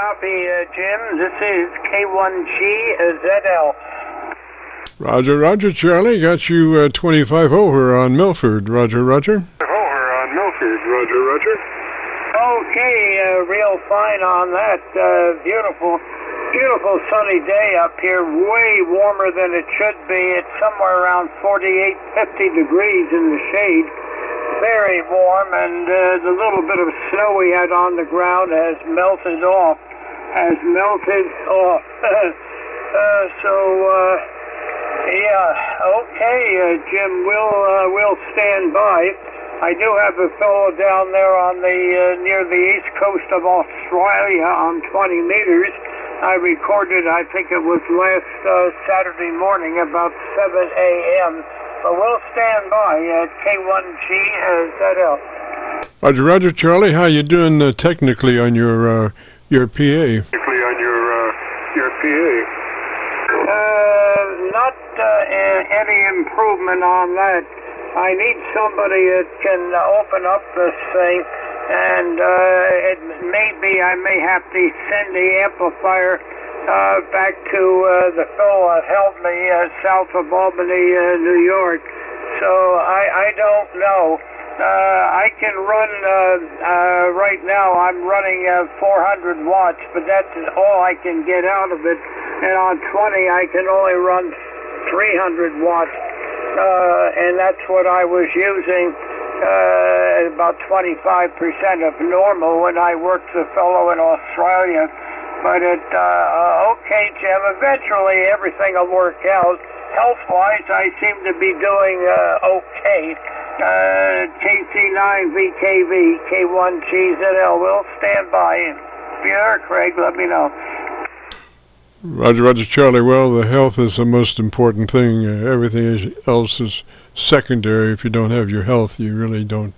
Copy, Jim. This is K1GZL. Roger, Roger, Charlie. Got you 25 over on Milford. Roger, Roger. Over on Milford. Roger, Roger. Okay, real fine on that. Beautiful sunny day up here. Way warmer than it should be. It's somewhere around 48, 50 degrees in the shade. Very warm, and the little bit of snow we had on the ground has melted off. Yeah, okay, Jim, we'll stand by. I do have a fellow down there on the near the east coast of Australia on 20 meters. I recorded, I think it was last Saturday morning about 7 a.m. But we'll stand by at K1GZL. Roger, Roger, Charlie. How you doing technically on your PA? Technically on your PA. Not any improvement on that. I need somebody that can open up this thing, and it may be I may have to send the amplifier back to the fellow that helped me south of Albany, New York. So I don't know. I can run, right now I'm running 400 watts, but that's all I can get out of it. And on 20 I can only run 300 watts. And that's what I was using, about 25% of normal when I worked the fellow in Australia. But okay, Jim, eventually everything will work out. Health-wise, I seem to be doing okay. KC9VKV, K1GZL, we'll stand by. If you heard, Craig, let me know. Roger, Roger, Charlie. Well, the health is the most important thing. Everything else is secondary. If you don't have your health, you really don't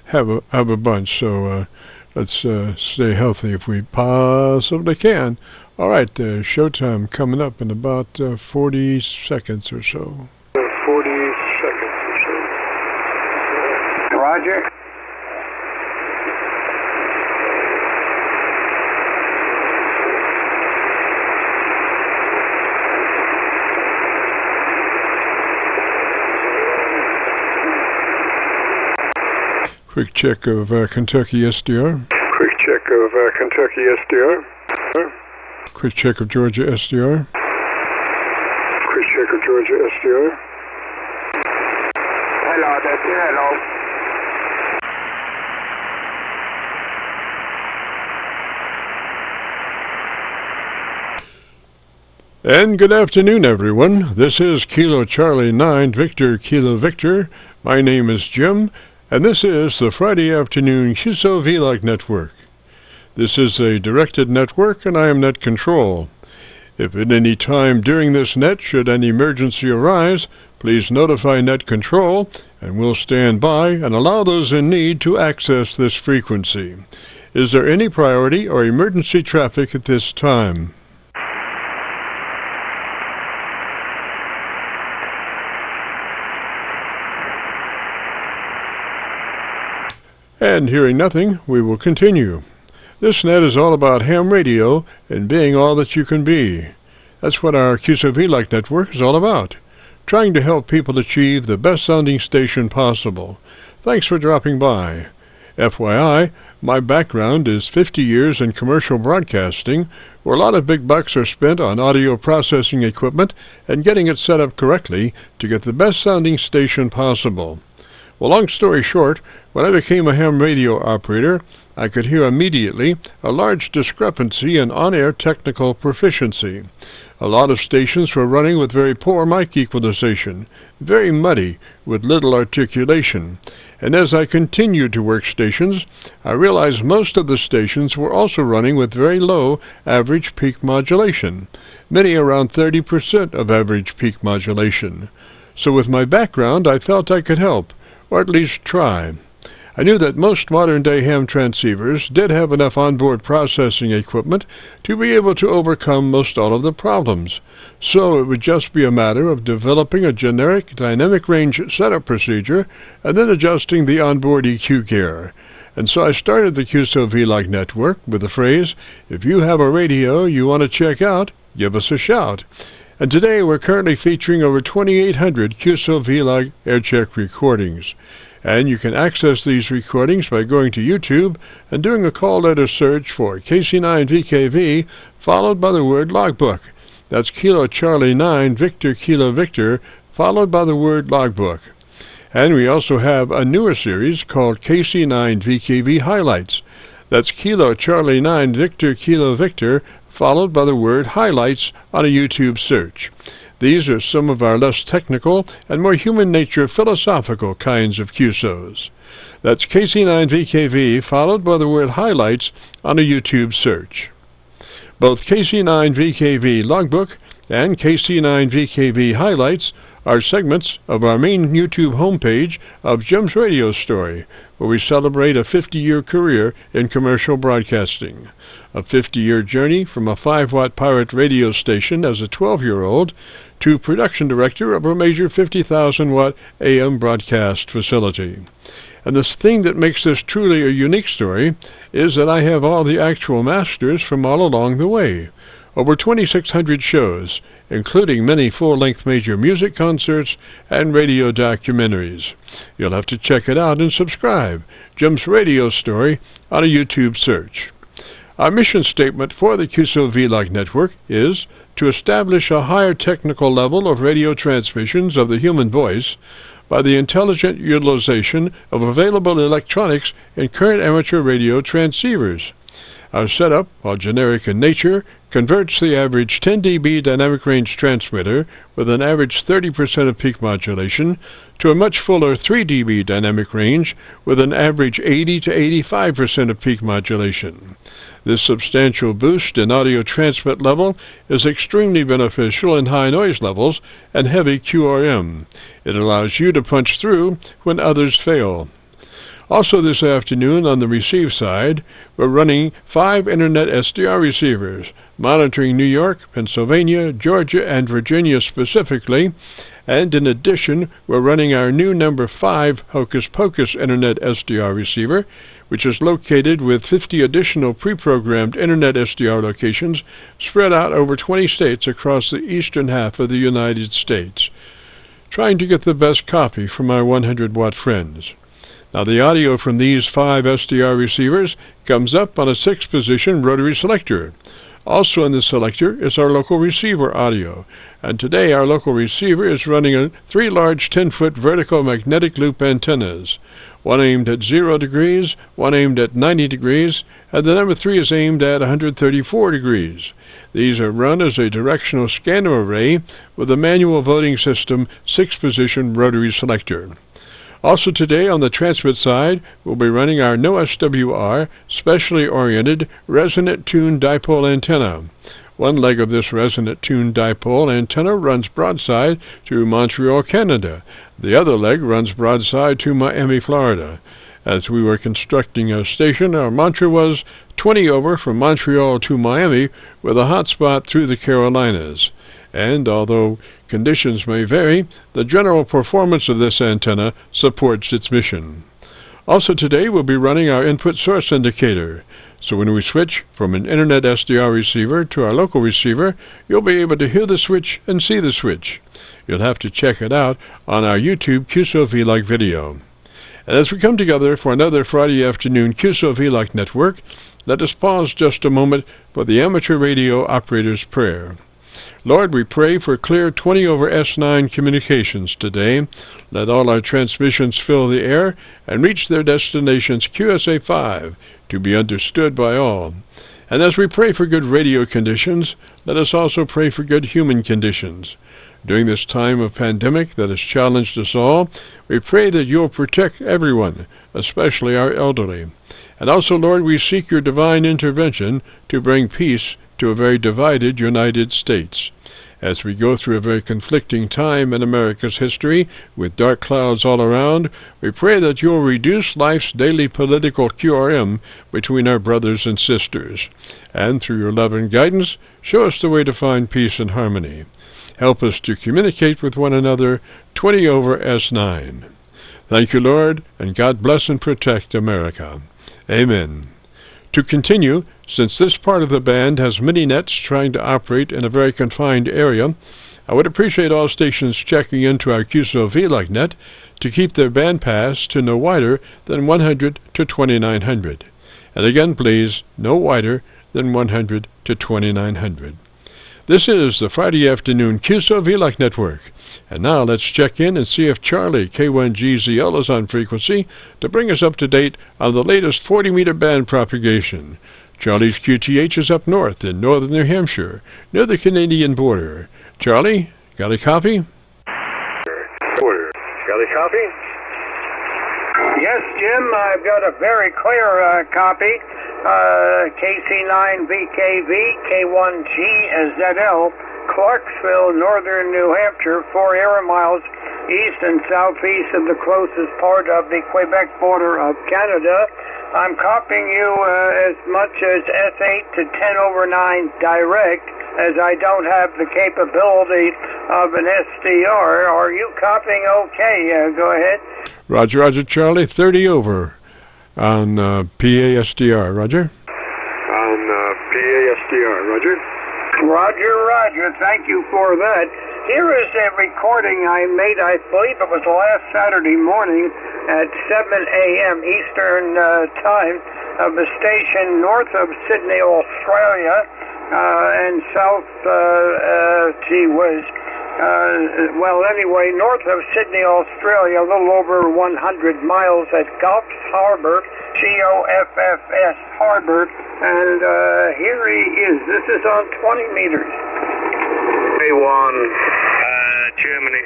have a bunch. So let's stay healthy if we possibly can. All right, showtime coming up in about 40 seconds or so. 40 seconds or so. Roger. Quick check of Kentucky SDR. Quick check of Kentucky SDR. Quick check of Georgia SDR. Quick check of Georgia SDR. Hello, that's it, hello. And good afternoon, everyone. This is Kilo Charlie 9 Victor Kilo Victor. My name is Jim, and this is the Friday afternoon Qso-Vlog network. This is a directed network, and I am net control. If at any time during this net should any emergency arise, please notify net control, and we'll stand by and allow those in need to access this frequency. Is there any priority or emergency traffic at this time? And hearing nothing, we will continue. This net is all about ham radio and being all that you can be. That's what our Qso-Vlog network is all about, trying to help people achieve the best sounding station possible. Thanks for dropping by. FYI, my background is 50 years in commercial broadcasting, where a lot of big bucks are spent on audio processing equipment and getting it set up correctly to get the best sounding station possible. Well, long story short, when I became a ham radio operator, I could hear immediately a large discrepancy in on-air technical proficiency. A lot of stations were running with very poor mic equalization, very muddy, with little articulation. And as I continued to work stations, I realized most of the stations were also running with very low average peak modulation, many around 30% of average peak modulation. So with my background, I felt I could help, or at least try. I knew that most modern-day ham transceivers did have enough onboard processing equipment to be able to overcome most all of the problems, so it would just be a matter of developing a generic dynamic range setup procedure and then adjusting the onboard EQ gear. And so I started the Qso-Vlog network with the phrase, if you have a radio you want to check out, give us a shout. And today we're currently featuring over 2,800 Qso-Vlog Aircheck recordings. And you can access these recordings by going to YouTube and doing a call letter search for KC9VKV followed by the word logbook. That's Kilo Charlie 9 Victor Kilo Victor followed by the word logbook. And we also have a newer series called KC9VKV Highlights. That's Kilo Charlie 9 Victor Kilo Victor followed by the word highlights on a YouTube search. These are some of our less technical and more human nature philosophical kinds of QSOs. That's KC9VKV followed by the word highlights on a YouTube search. Both KC9VKV Logbook and KC9VKV Highlights are segments of our main YouTube homepage of Jim's Radio Story, where we celebrate a 50-year career in commercial broadcasting. A 50-year journey from a 5-watt pirate radio station as a 12-year-old to production director of a major 50,000-watt AM broadcast facility. And the thing that makes this truly a unique story is that I have all the actual masters from all along the way. Over 2,600 shows, including many full-length major music concerts and radio documentaries. You'll have to check it out and subscribe. Jim's Radio Story on a YouTube search. Our mission statement for the Qso-Vlog network is to establish a higher technical level of radio transmissions of the human voice by the intelligent utilization of available electronics in current amateur radio transceivers. Our setup, while generic in nature, converts the average 10 dB dynamic range transmitter with an average 30% of peak modulation to a much fuller 3 dB dynamic range with an average 80 to 85% of peak modulation. This substantial boost in audio transmit level is extremely beneficial in high noise levels and heavy QRM. It allows you to punch through when others fail. Also this afternoon on the receive side, we're running 5 Internet SDR receivers, monitoring New York, Pennsylvania, Georgia, and Virginia specifically, and in addition, we're running our new number 5 Hocus Pocus Internet SDR receiver, which is located with 50 additional pre-programmed Internet SDR locations spread out over 20 states across the eastern half of the United States, trying to get the best copy from our 100-watt friends. Now the audio from these 5 SDR receivers comes up on a 6-position rotary selector. Also in the selector is our local receiver audio, and today our local receiver is running 3 large 10-foot vertical magnetic loop antennas, one aimed at 0 degrees, one aimed at 90 degrees, and the number 3 is aimed at 134 degrees. These are run as a directional scanner array with a manual voting system 6-position rotary selector. Also today on the transmit side, we'll be running our no SWR, specially oriented, resonant tuned dipole antenna. One leg of this resonant tuned dipole antenna runs broadside to Montreal, Canada. The other leg runs broadside to Miami, Florida. As we were constructing our station, our mantra was 20 over from Montreal to Miami with a hotspot through the Carolinas. And although conditions may vary, the general performance of this antenna supports its mission. Also today we'll be running our input source indicator. So when we switch from an Internet SDR receiver to our local receiver, you'll be able to hear the switch and see the switch. You'll have to check it out on our YouTube Qso-Vlog video. And as we come together for another Friday afternoon Qso-Vlog network, let us pause just a moment for the amateur radio operator's prayer. Lord, we pray for clear 20 over S9 communications today. Let all our transmissions fill the air and reach their destinations QSA5 to be understood by all. And as we pray for good radio conditions, let us also pray for good human conditions. During this time of pandemic that has challenged us all, we pray that you'll protect everyone, especially our elderly. And also, Lord, we seek your divine intervention to bring peace to a very divided United States. As we go through a very conflicting time in America's history, with dark clouds all around, we pray that you'll reduce life's daily political QRM between our brothers and sisters. And through your love and guidance, show us the way to find peace and harmony. Help us to communicate with one another 20 over S9. Thank you, Lord, and God bless and protect America. Amen. To continue, since this part of the band has many nets trying to operate in a very confined area, I would appreciate all stations checking into our Qso-Vlog net to keep their bandpass to no wider than 100 to 2900. And again, please, no wider than 100 to 2900. This is the Friday afternoon Qso-Vlog network. And now let's check in and see if Charlie K1GZL is on frequency to bring us up to date on the latest 40-meter band propagation. Charlie's QTH is up north in northern New Hampshire, near the Canadian border. Charlie, got a copy? Border. Got a copy? Yes, Jim, I've got a very clear copy. KC9VKV, K1GZL, Clarksville, northern New Hampshire, 4 air miles east and southeast of the closest part of the Quebec border of Canada. I'm copying you as much as S8 to 10/9 direct, as I don't have the capability of an SDR. Are you copying okay? Go ahead. Roger, Roger, Charlie, 30 over on PASDR. Roger? On PASDR. Roger? Roger, Roger. Thank you for that. Here is a recording I made, I believe it was last Saturday morning at 7 a.m. Eastern Time, of a station north of Sydney, Australia, and south, north of Sydney, Australia, a little over 100 miles at Goffs Harbour, Goffs Harbour, and here he is. This is on 20 meters. K1, Germany,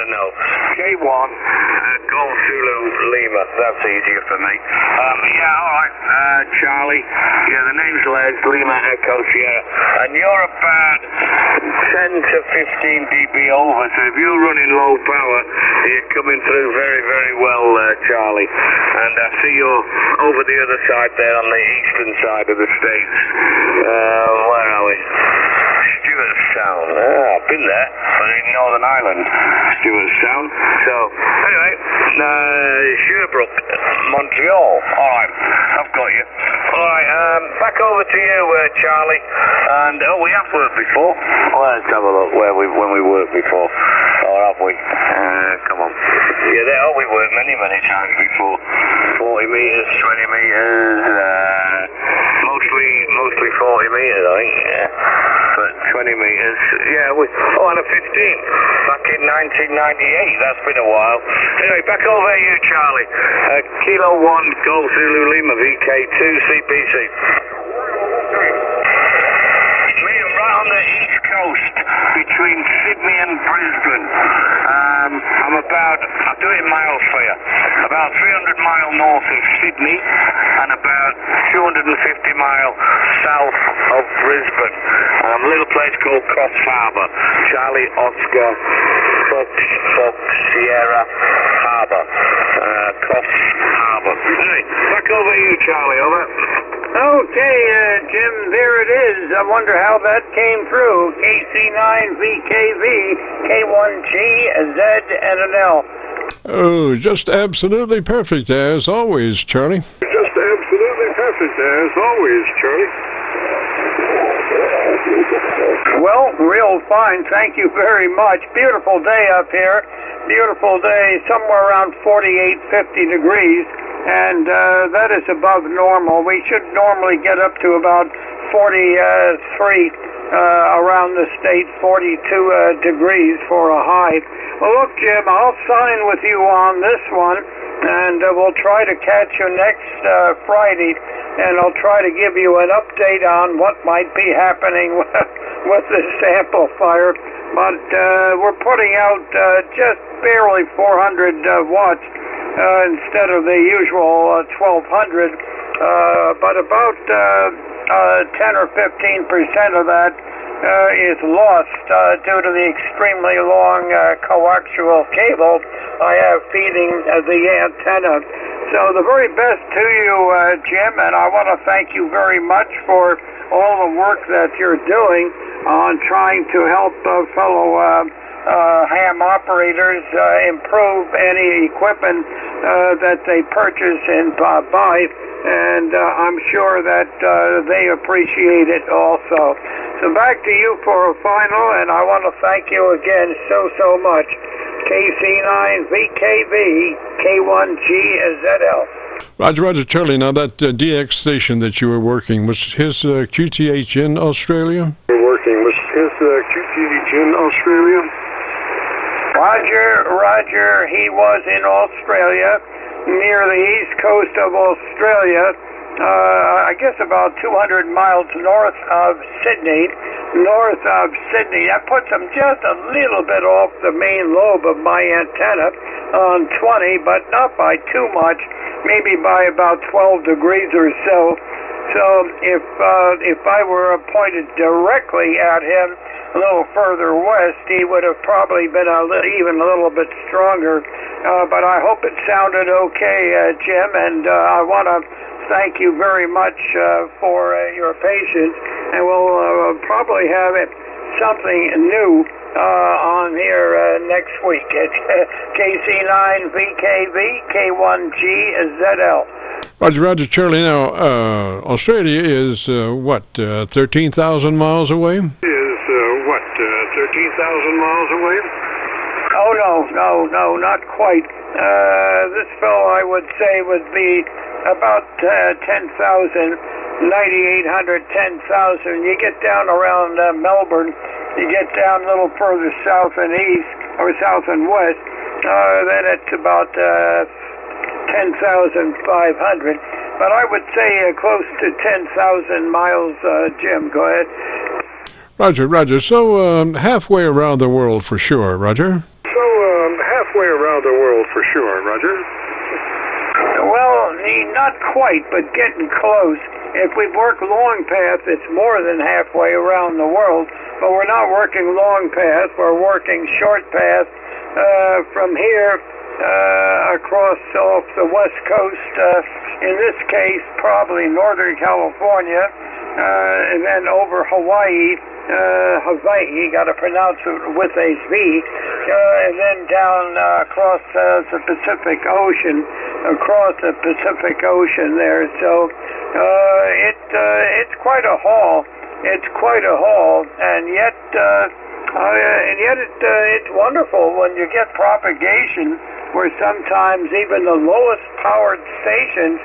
no. K1, Golf Zulu, Lima. That's easier for me. Yeah, all right. Charlie. Yeah, the name's Les, Lima Echo Sierra. And you're about 10 to 15 dB over, so if you're running low power, you're coming through very, very well, Charlie. And I see you're over the other side there on the eastern side of the States. Where are we? Stewart's Sound. I've been there, but in Northern Ireland. Stewart's Sound. So, anyway, Sherbrooke, Montreal. All right, I've got you. All right, back over to you, Charlie. And we have worked before. Let's have a look when we worked before. Or have we? Come on. Yeah, we worked many times before. 40 meters, 20 meters. Mostly 40 meters, I think. Yeah. But 20 meters. Yeah, and a 15 back in 1998. That's been a while. Anyway, back over to you, Charlie. Kilo 1, Golf Zulu Lima, VK2, CPC. It's me, I'm right on the east coast between Sydney and Brisbane. I'll do it in miles for you. About 300 mile north of Sydney and about 250 mile south of Brisbane. A little place called Cross Harbour. Charlie Oscar Fox Sierra Harbour. Cross Harbour. Hey, back over to you, Charlie, over. Okay, Jim, there it is. I wonder how that came through. KC9VKV, K1GZ, and an L. Oh, just absolutely perfect, as always, Charlie. Just absolutely perfect, as always, Charlie. Well, real fine. Thank you very much. Beautiful day up here. Beautiful day, somewhere around 48, 50 degrees. And that is above normal. We should normally get up to about 43 around the state, 42 degrees for a high. Well, look, Jim, I'll sign with you on this one, and we'll try to catch you next Friday, and I'll try to give you an update on what might be happening with this amplifier. But we're putting out just barely 400 watts. Instead of the usual 1200, but about 10 or 15% of that is lost due to the extremely long coaxial cable I have feeding the antenna. So the very best to you, Jim, and I want to thank you very much for all the work that you're doing on trying to help fellow ham operators improve any equipment that they purchase and buy, and I'm sure that they appreciate it also. So back to you for a final, and I want to thank you again so much. KC9VKV, K1GZL. Roger, Charlie. Now that DX station that you were working, was his QTH in Australia? Roger, he was in Australia, near the east coast of Australia, I guess about 200 miles north of Sydney. That puts him just a little bit off the main lobe of my antenna on 20, but not by too much, maybe by about 12 degrees or so. So if I were pointed directly at him a little further west, he would have probably been even a little bit stronger. But I hope it sounded okay, Jim, and I want to thank you very much for your patience, and we'll probably have something new on here next week. It's KC9VKV, K1GZL. Roger, Charlie. Now, Australia is 13,000 miles away? 13,000 miles away? Oh, no, not quite. This fellow, I would say, would be about 10,000, 9,800, 10,000. You get down around Melbourne, you get down a little further south and east, or south and west, then it's about 10,500. But I would say close to 10,000 miles, Jim. Go ahead. Roger. So halfway around the world for sure, Roger? Well, not quite, but getting close. If we work long path, it's more than halfway around the world, but we're not working long path, we're working short path from here across off the west coast, in this case probably Northern California, and then over Hawaii, got to pronounce it with a V, and then down across the Pacific Ocean, there. So it's quite a haul. And yet it's wonderful when you get propagation, where sometimes even the lowest powered stations,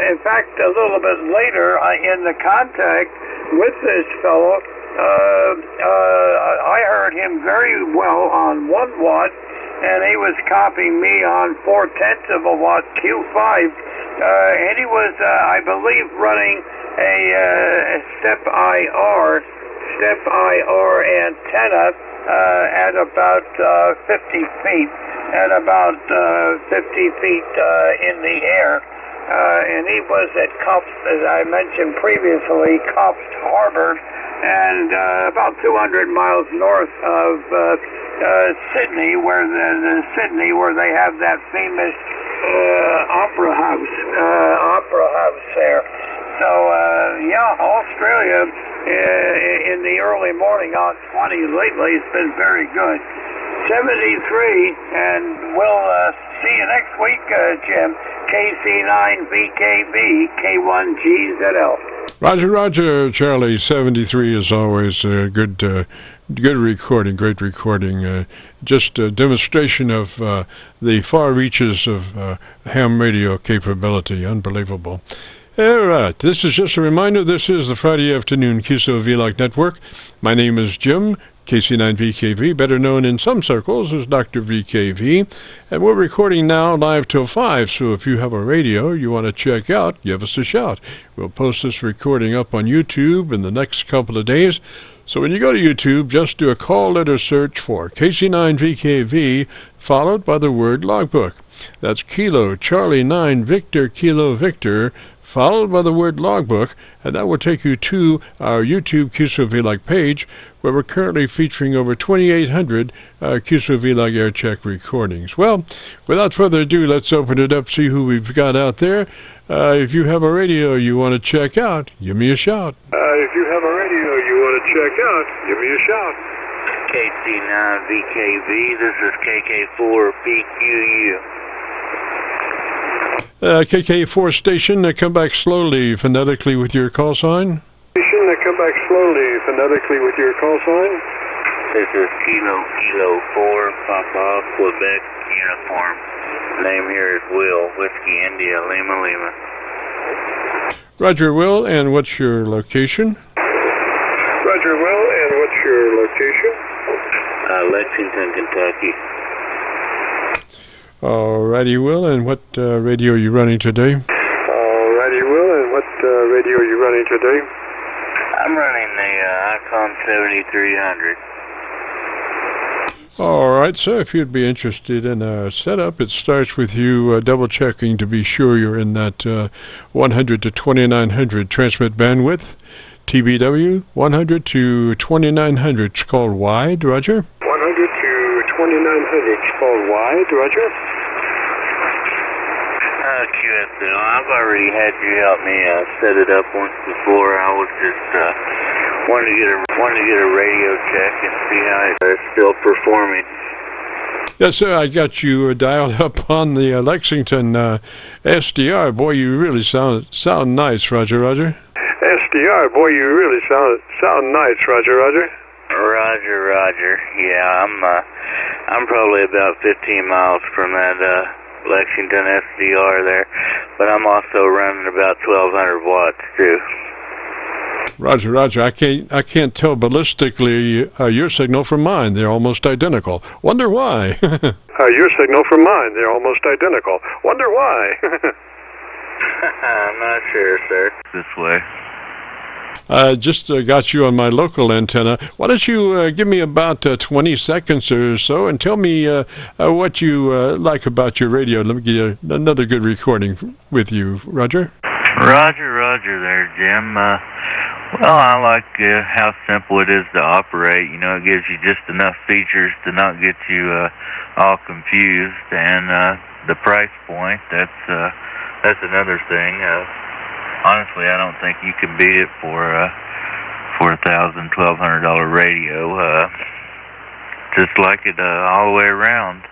in fact, a little bit later in the contact with this fellow, I heard him very well on 1 watt, and he was copying me on 4/10 of a watt Q5, and he was, I believe, running a step IR antenna at about 50 feet, in the air. And he was at Coffs, as I mentioned previously, Coffs Harbor, and about 200 miles north of Sydney, where they have that famous opera house there. So Australia in the early morning on 20 lately has been very good. 73, and we'll see you next week, Jim. KC9VKV, K1GZL. Roger, Charlie. 73 is always a good recording, great recording. Just a demonstration of the far reaches of ham radio capability. Unbelievable. All right, this is just a reminder. This is the Friday afternoon Qso-Vlog Network. My name is Jim, KC9VKV, better known in some circles as Dr. VKV, and we're recording now live till 5, so if you have a radio you want to check out, give us a shout. We'll post this recording up on YouTube in the next couple of days, so when you go to YouTube, just do a call letter search for KC9VKV, followed by the word logbook. That's Kilo Charlie 9 Victor Kilo Victor, followed by the word logbook, and that will take you to our YouTube Qso-Vlog page, where we're currently featuring over 2,800 Qso-Vlog Aircheck recordings. Well, without further ado, let's open it up, see who we've got out there. If you have a radio you want to check out, give me a shout. KC9VKV, this is KK4BQU. KK4 station, come back slowly phonetically with your call sign. Station, come back slowly phonetically with your call sign. This is Kilo 4, Papa, Quebec, uniform. Name here is Will, Whiskey India, Lima Lima. Roger, Will, and what's your location? Roger, Will, and what's your location? Lexington, Kentucky. Alrighty, Will, and what radio are you running today? Alrighty, Will, and what radio are you running today? I'm running the Icon 7300. Alright, so if you'd be interested in a setup, it starts with you double checking to be sure you're in that 100 to 2900 transmit bandwidth. TBW 100 to 2900, it's called wide, Roger? 100 to 2900, it's called wide, Roger? QSL, I've already had you help me set it up once before. I was just wanted to get a radio check and see how it's still performing. Yes, sir, I got you dialed up on the Lexington SDR. Boy, you really sound nice, Roger. SDR, boy, you really sound nice, Roger. Roger. Yeah, I'm probably about 15 miles from that Lexington SDR there, but I'm also running about 1,200 watts too. Roger. I can't tell ballistically your signal from mine. They're almost identical. Wonder why? Your signal from mine. They're almost identical. Wonder why? I'm not sure, sir. This way. Just got you on my local antenna. Why don't you give me about 20 seconds or so and tell me what you like about your radio. Let me get another good recording with you, Roger. Roger there, Jim. Well, I like how simple it is to operate. You know, it gives you just enough features to not get you all confused, and the price point, that's another thing. Honestly, I don't think you can beat it for $1,000, $1,200 radio. Just like it all the way around.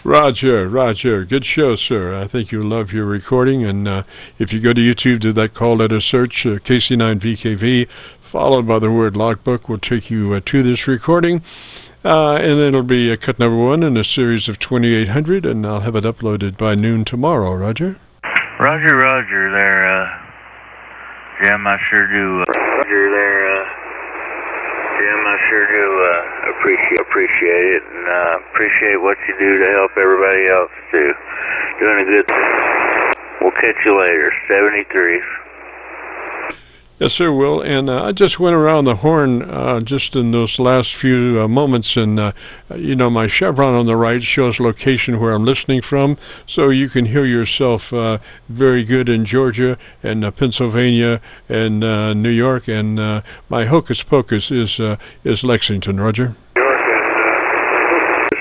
Roger. Good show, sir. I think you'll love your recording. And if you go to YouTube, do that call letter search, KC9VKV, followed by the word logbook, will take you to this recording. And it'll be cut number 1 in a series of 2800, and I'll have it uploaded by noon tomorrow, Roger. Roger there, Jim, I sure do. Roger there, Jim, I sure do appreciate it, and appreciate what you do to help everybody else too. Doing a good thing. We'll catch you later. 73. Yes, sir, Will. And I just went around the horn just in those last few moments, and my chevron on the right shows location where I'm listening from, so you can hear yourself very good in Georgia and Pennsylvania and New York, and my hocus pocus is Lexington, Roger.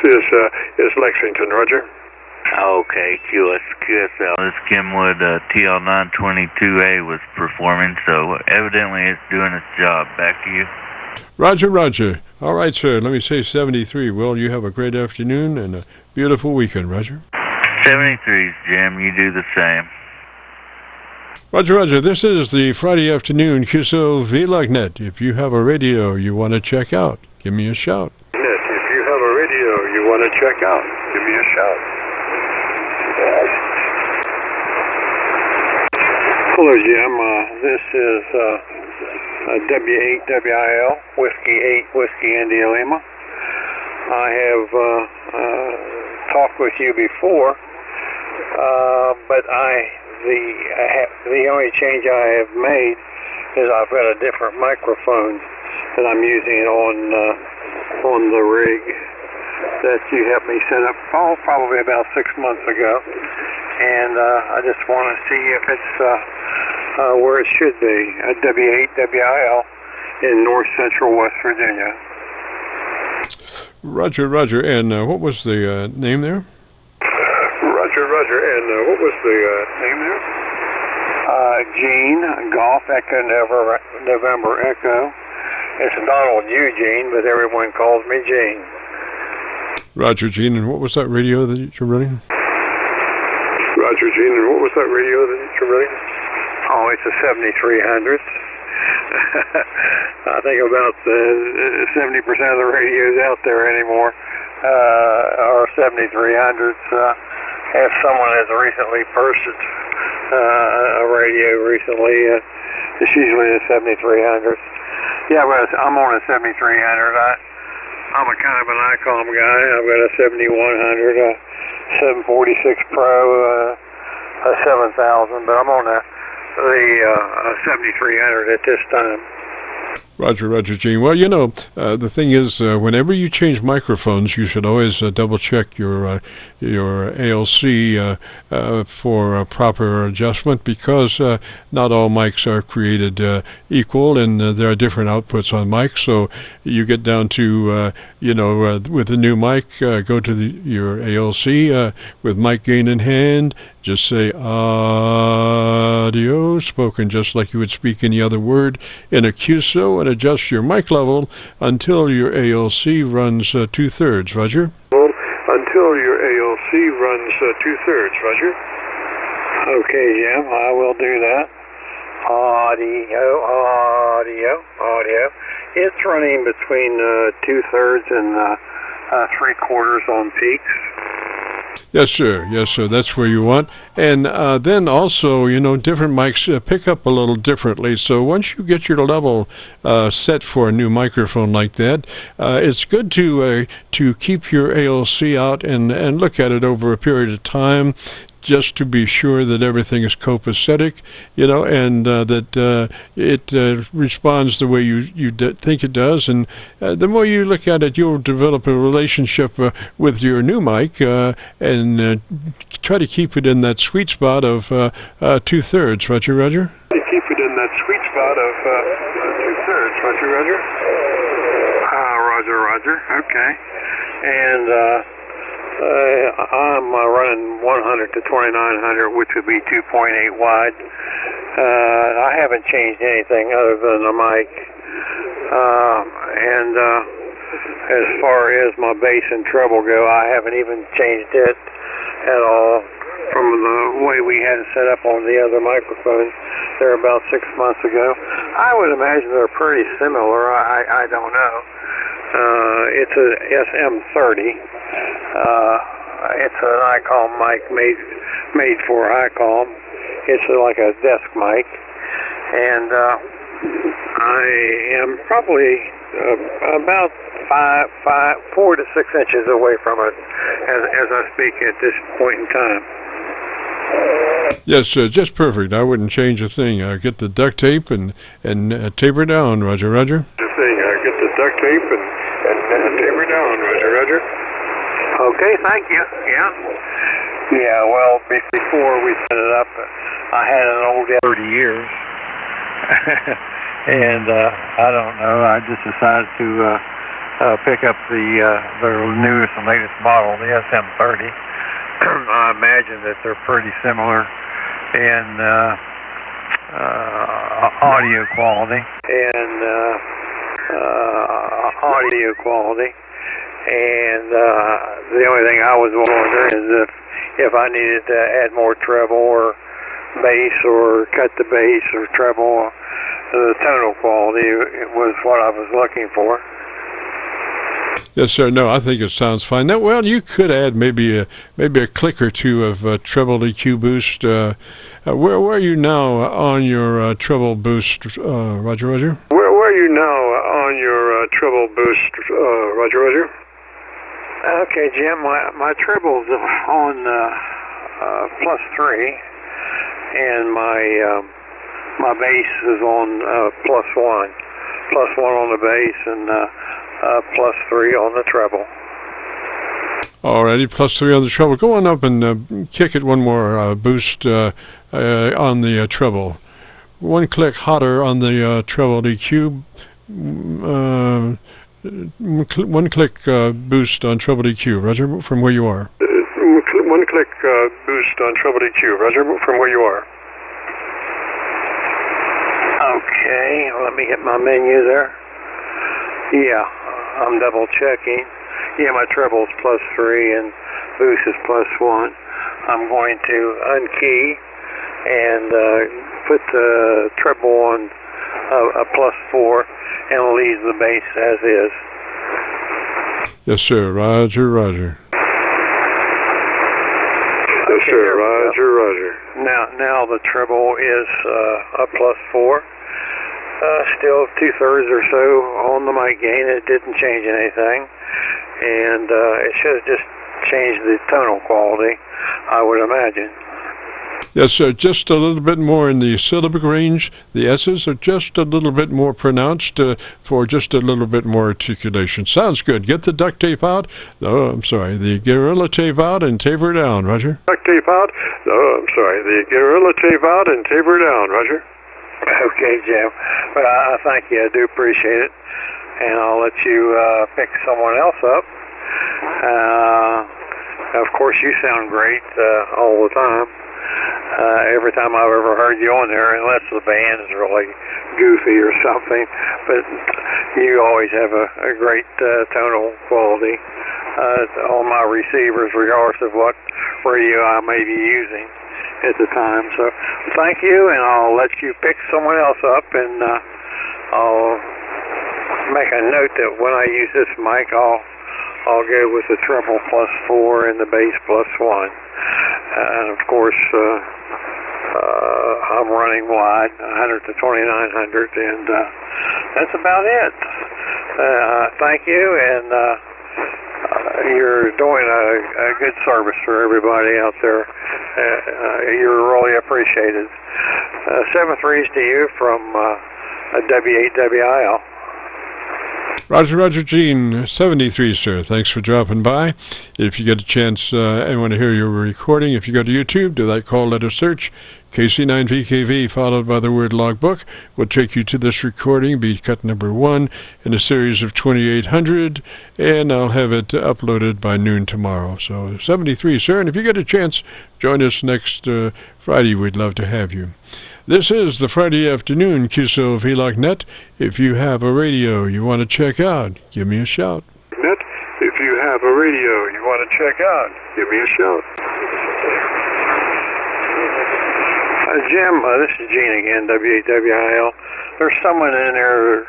This is Lexington, Roger. Okay, QSL. This Kenwood TL922A was performing, so evidently it's doing its job. Back to you. Roger. All right, sir. Let me say 73. Well, you have a great afternoon and a beautiful weekend, Roger. 73s, Jim. You do the same. Roger. This is the Friday afternoon Qso-Vlog net. If you have a radio you want to check out, give me a shout. If you have a radio you want to check out, give me a shout. Hello, Jim. This is W8WIL, Whiskey 8, Whiskey India Lima. I have talked with you before, but the only change I have made is I've got a different microphone that I'm using on the rig that you helped me set up probably about 6 months ago, and I just want to see if it's where it should be, at W8WIL in north central West Virginia. Roger. And what was the name there? Roger. And what was the name there? Gene, Golf Echo November Echo, It's Donald Eugene, but everyone calls me Gene. Roger, Gene. And what was that radio that you're running? Roger, Gene. And what was that radio that you're running? Oh, it's a 7300. I think about 70% of the radios out there anymore are 7300s. If someone has recently purchased a radio recently, it's usually the 7300s. Yeah, but I'm on a 7300. I'm a kind of an ICOM guy. I've got a 7100, a 746 Pro, a 7000, but I'm on the 7300 at this time. Roger, Gene. Well, you know, the thing is, whenever you change microphones, you should always double-check your ALC for a proper adjustment, because not all mics are created equal, and there are different outputs on mics. So you get down to, with the new mic, go to your ALC with mic gain in hand. Just say audio, spoken just like you would speak any other word in a QSO, and adjust your mic level until your ALC runs 2/3. Roger? Until your ALC runs 2/3. Roger? Okay, Jim, I will do that. Audio. It's running between 2/3 and 3/4 on peaks. Yes, sir. That's where you want. And then also, different mics pick up a little differently. So once you get your level set for a new microphone like that, it's good to keep your ALC out and look at it over a period of time, just to be sure that everything is copacetic, and that it responds the way you think it does. And the more you look at it, you'll develop a relationship with your new mic and try to keep it in that sweet spot of 2/3. Roger? Keep it in that sweet spot of 2/3. Roger? Roger. Okay. And I'm running 100 to 2900, which would be 2.8 wide. I haven't changed anything other than the mic. And as far as my bass and treble go, I haven't even changed it at all from the way we had it set up on the other microphones there about 6 months ago. I would imagine they're pretty similar. I don't know. It's a SM30. It's an ICOM mic made for ICOM. It's like a desk mic, and I am probably about 4 to 6 inches away from it as I speak at this point in time. Yes, just perfect. I wouldn't change a thing. Get the duct tape and taper down, Roger. Get the duct tape and taper down, Roger. Okay, thank you. Yeah, well, before we set it up, I had an old 30 years. And I don't know, I just decided to pick up the newest and latest model, the SM30. I imagine that they're pretty similar in audio quality. And the only thing I was wondering is if I needed to add more treble or bass, or cut the bass or treble. The tonal quality was what I was looking for. Yes, sir. No, I think it sounds fine. Now, well, you could add maybe a click or two of treble EQ boost. Where are you now on your treble boost, Roger? Where are you now on your treble boost, Roger? Okay, Jim, my treble's on +3, and my bass is on +1. +1 on the bass and +3 on the treble. Alrighty, +3 on the treble. Go on up and kick it one more boost on the treble. One click hotter on the treble EQ. One click boost on treble EQ, Roger, from where you are. One click boost on treble EQ, Roger, from where you are. Okay, let me hit my menu there. Yeah, I'm double checking. Yeah, my treble's +3 and boost is +1. I'm going to unkey and put the treble on a +4 and leave the bass as is. Yes, sir. Roger, roger. Yes, Okay, sir. Roger, roger. Now the treble is a +4. Still 2/3 or so on the mic gain. It didn't change anything, and it should have just changed the tonal quality, I would imagine. Yes, sir. Just a little bit more in the syllabic range. The S's are just a little bit more pronounced for just a little bit more articulation. Sounds good. Get the duct tape out. Oh, I'm sorry. The Gorilla tape out and taper down, Roger. Duct tape out. Oh, I'm sorry. The Gorilla tape out and taper down, Roger. Okay, Jim. Well, thank you. I do appreciate it. And I'll let you pick someone else up. Of course, you sound great all the time. Every time I've ever heard you on there, unless the band is really goofy or something. But you always have a great tonal quality on my receivers, regardless of what radio I may be using at the time. So thank you, and I'll let you pick someone else up, and I'll make a note that when I use this mic, I'll go with the treble +4 and the bass +1. And of course, I'm running wide, 100 to 2900, and that's about it. Thank you, and you're doing a good service for everybody out there. You're really appreciated. 7-3s to you from W8WIL. Roger, Roger, Gene, 73, sir. Thanks for dropping by. If you get a chance and want to hear your recording, if you go to YouTube, do that call letter search, KC9VKV, followed by the word logbook, will take you to this recording, be cut number 1 in a series of 2800, and I'll have it uploaded by noon tomorrow. So 73, sir, and if you get a chance, join us next Friday. We'd love to have you. This is the Friday afternoon Qso-Vlog Net. If you have a radio you want to check out, give me a shout. Net. If you have a radio you want to check out, give me a shout. Jim, this is Gene again, W8WIL. There's someone in there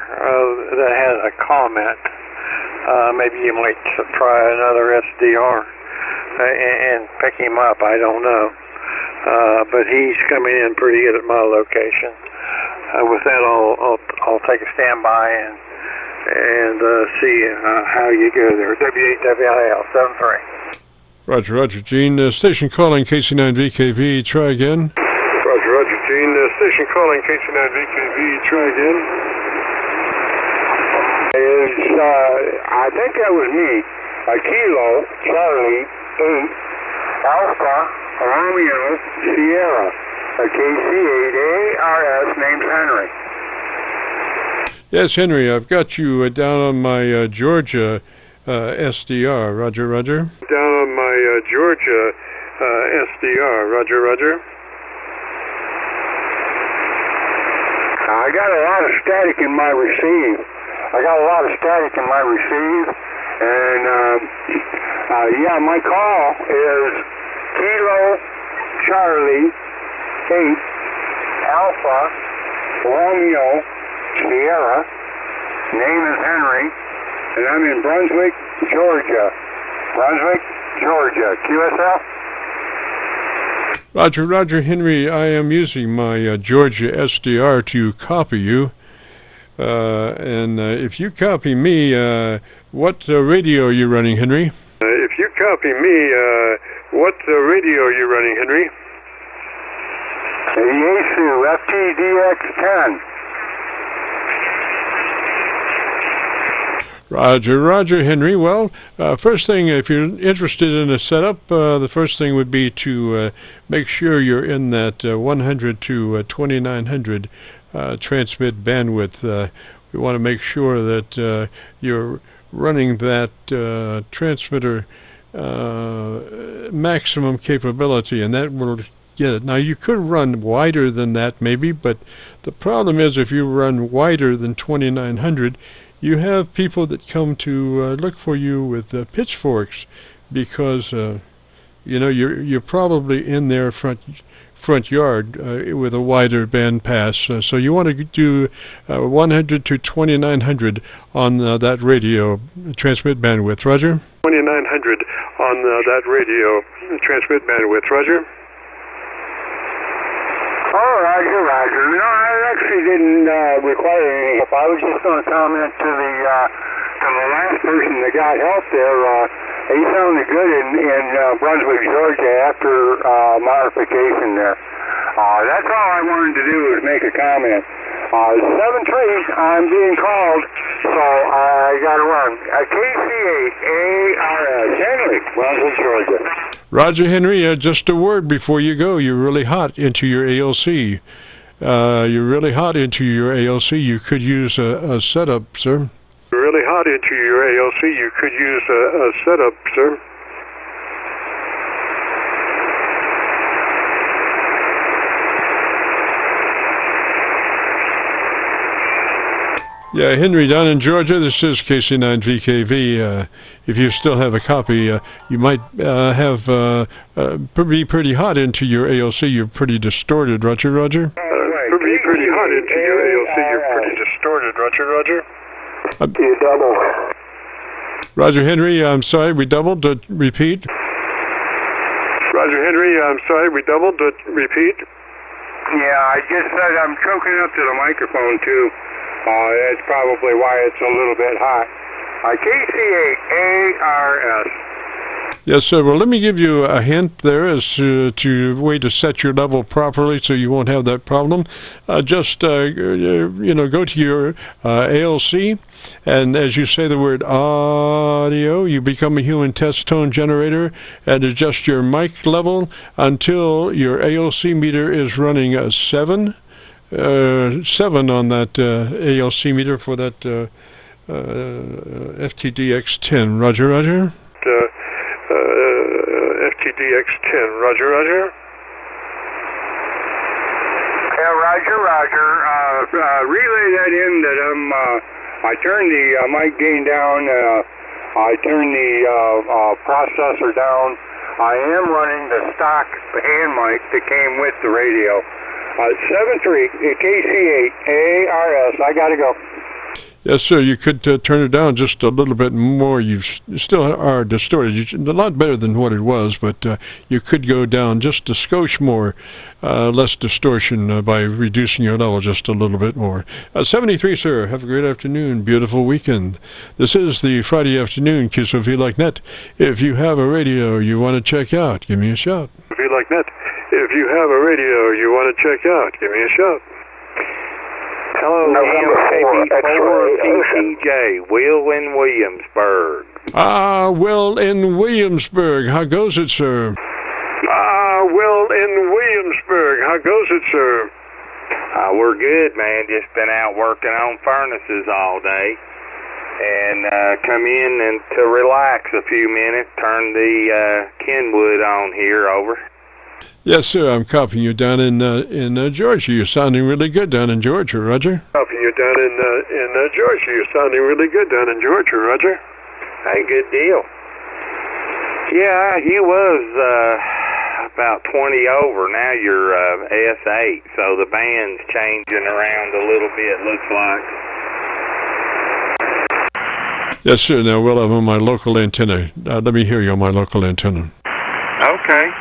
that has a comment. Maybe you might try another SDR and pick him up. I don't know. But he's coming in pretty good at my location. With that, I'll take a standby and see how you go there. W8WIL 73. Roger, Roger, Gene. Station calling KC9VKV. Try again. Roger, Roger, Gene. Station calling KC9VKV. Try again. I think that was me. Kilo, Charlie, 8, Alpha, Romeo, Sierra, KC8ARS, name's Henry. Yes, Henry, I've got you down on my Georgia SDR. Roger, Roger. Down on my Georgia SDR. Roger, Roger. I got a lot of static in my receive. And yeah, my call is Kilo, Charlie, 8, Alpha, Romeo, Sierra, name is Henry, and I'm in Brunswick, Georgia. QSL? Roger, Roger, Henry, I am using my Georgia SDR to copy you. And if you copy me, what radio are you running, Henry? If you copy me, what radio are you running, Henry? The Yaesu FTDX10. Roger, Roger, Henry. Well, first thing, if you're interested in a setup, the first thing would be to make sure you're in that 100 to 2900 transmit bandwidth. We want to make sure that you're running that transmitter maximum capability, and that will get it. Now, you could run wider than that maybe, but the problem is if you run wider than 2900, you have people that come to look for you with pitchforks because you're probably in their front yard with a wider band pass. So you want to do 100 to 2900 on that radio transmit bandwidth. Roger. 2900 on that radio transmit bandwidth. Roger. Oh, Roger. No, I actually didn't require any help. I was just going to comment to the last person that got help there. He sounded good in Brunswick, Georgia after modification there. That's all I wanted to do was make a comment. 7-3, I'm being called, so I got to run. KC9VKV, Henry, Brunswick, Georgia. Roger, Henry, just a word before you go. You're really hot into your ALC. You could use a setup, sir. You're really hot into your ALC. You could use a setup, sir. Yeah, Henry, down in Georgia, this is KC9VKV. If you still have a copy, you might be pretty hot into your ALC. You're pretty distorted, Roger. Be pretty hot into your ALC. You're pretty distorted, Roger. You double. Roger, Henry, I'm sorry, we doubled. Repeat. Roger, Henry, I'm sorry, we doubled. Repeat. Yeah, I just said I'm choking up to the microphone, too. That's probably why it's a little bit hot. KC9VKV. Yes, sir. Well, let me give you a hint there as to a way to set your level properly so you won't have that problem. Just go to your ALC, and as you say the word audio, you become a human test tone generator and adjust your mic level until your ALC meter is running a 7 on that ALC meter for that FTDX10. Roger. FTDX10. Roger. Yeah, Roger. Relay that in that I turned the mic gain down. I turned the processor down. I am running the stock hand mic that came with the radio. 7-3, KC9VKV. I gotta go. Yes, sir. You could turn it down just a little bit more. You still are distorted. A lot better than what it was, but you could go down just a skosh more, less distortion by reducing your level just a little bit more. 73, sir. Have a great afternoon. Beautiful weekend. This is the Friday afternoon Qso-Vlog. If you have a radio you want to check out, give me a shout. Vlog. If you have a radio you want to check out, give me a shout. Hello, KC9VKV, Will in Williamsburg. Will in Williamsburg. How goes it, sir? Will in Williamsburg. How goes it, sir? We're good, man. Just been out working on furnaces all day. And come in and to relax a few minutes, turn the Kenwood on here over. Yes, sir. I'm copying you down in Georgia. You're sounding really good down in Georgia, Roger. Copying you down in Georgia. You're sounding really good down in Georgia, Roger. Hey, good deal. Yeah, he was about 20 over. Now you're S8, so the band's changing around a little bit, looks like. Yes, sir. Now, Will, I'm on my local antenna. Let me hear you on my local antenna. Okay.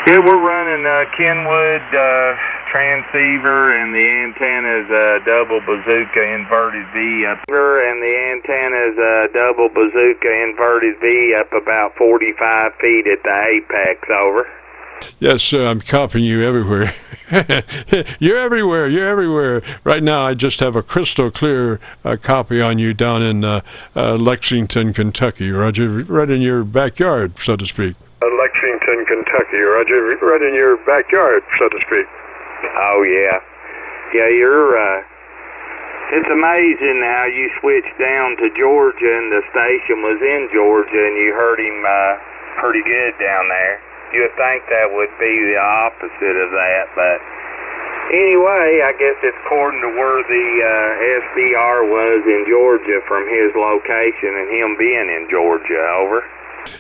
Yeah, we're running Kenwood transceiver, and the antenna's a double bazooka inverted V up. And the antenna's a double bazooka inverted V up about 45 feet at the apex, over. Yes, sir, I'm copying you everywhere. You're everywhere. Right now, I just have a crystal clear copy on you down in Lexington, Kentucky, Roger, right in your backyard, so to speak. Lexington, Kentucky, Roger, right in your backyard, so to speak. Oh, yeah. Yeah, you're, it's amazing how you switched down to Georgia and the station was in Georgia and you heard him pretty good down there. You would think that would be the opposite of that, but Anyway, I guess it's according to where the SBR was in Georgia from his location and him being in Georgia. Over.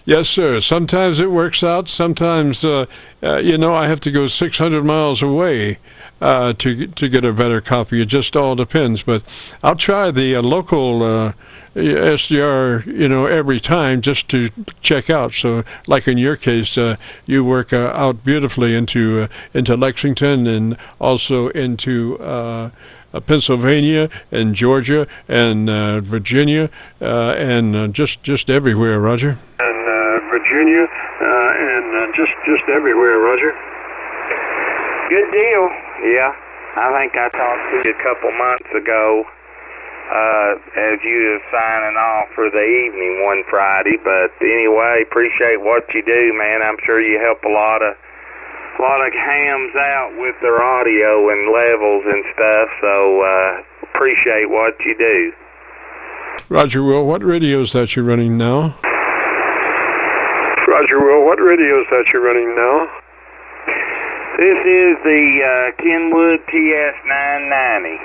Yes, sir. Sometimes it works out. Sometimes, I have to go 600 miles away to get a better copy. It just all depends. But I'll try the local SDR, every time just to check out. So, like in your case, you work out beautifully into Lexington and also into Pennsylvania and Georgia and Virginia and just everywhere, Roger. Virginia, and just everywhere, Roger. Good deal. Yeah, I think I talked to you a couple months ago as you were signing off for the evening one Friday. But anyway, appreciate what you do, man. I'm sure you help a lot of hams out with their audio and levels and stuff. So appreciate what you do. Roger, Will, what radio is that you're running now? Roger, Will, what radio is that you're running now? This is the Kenwood TS990.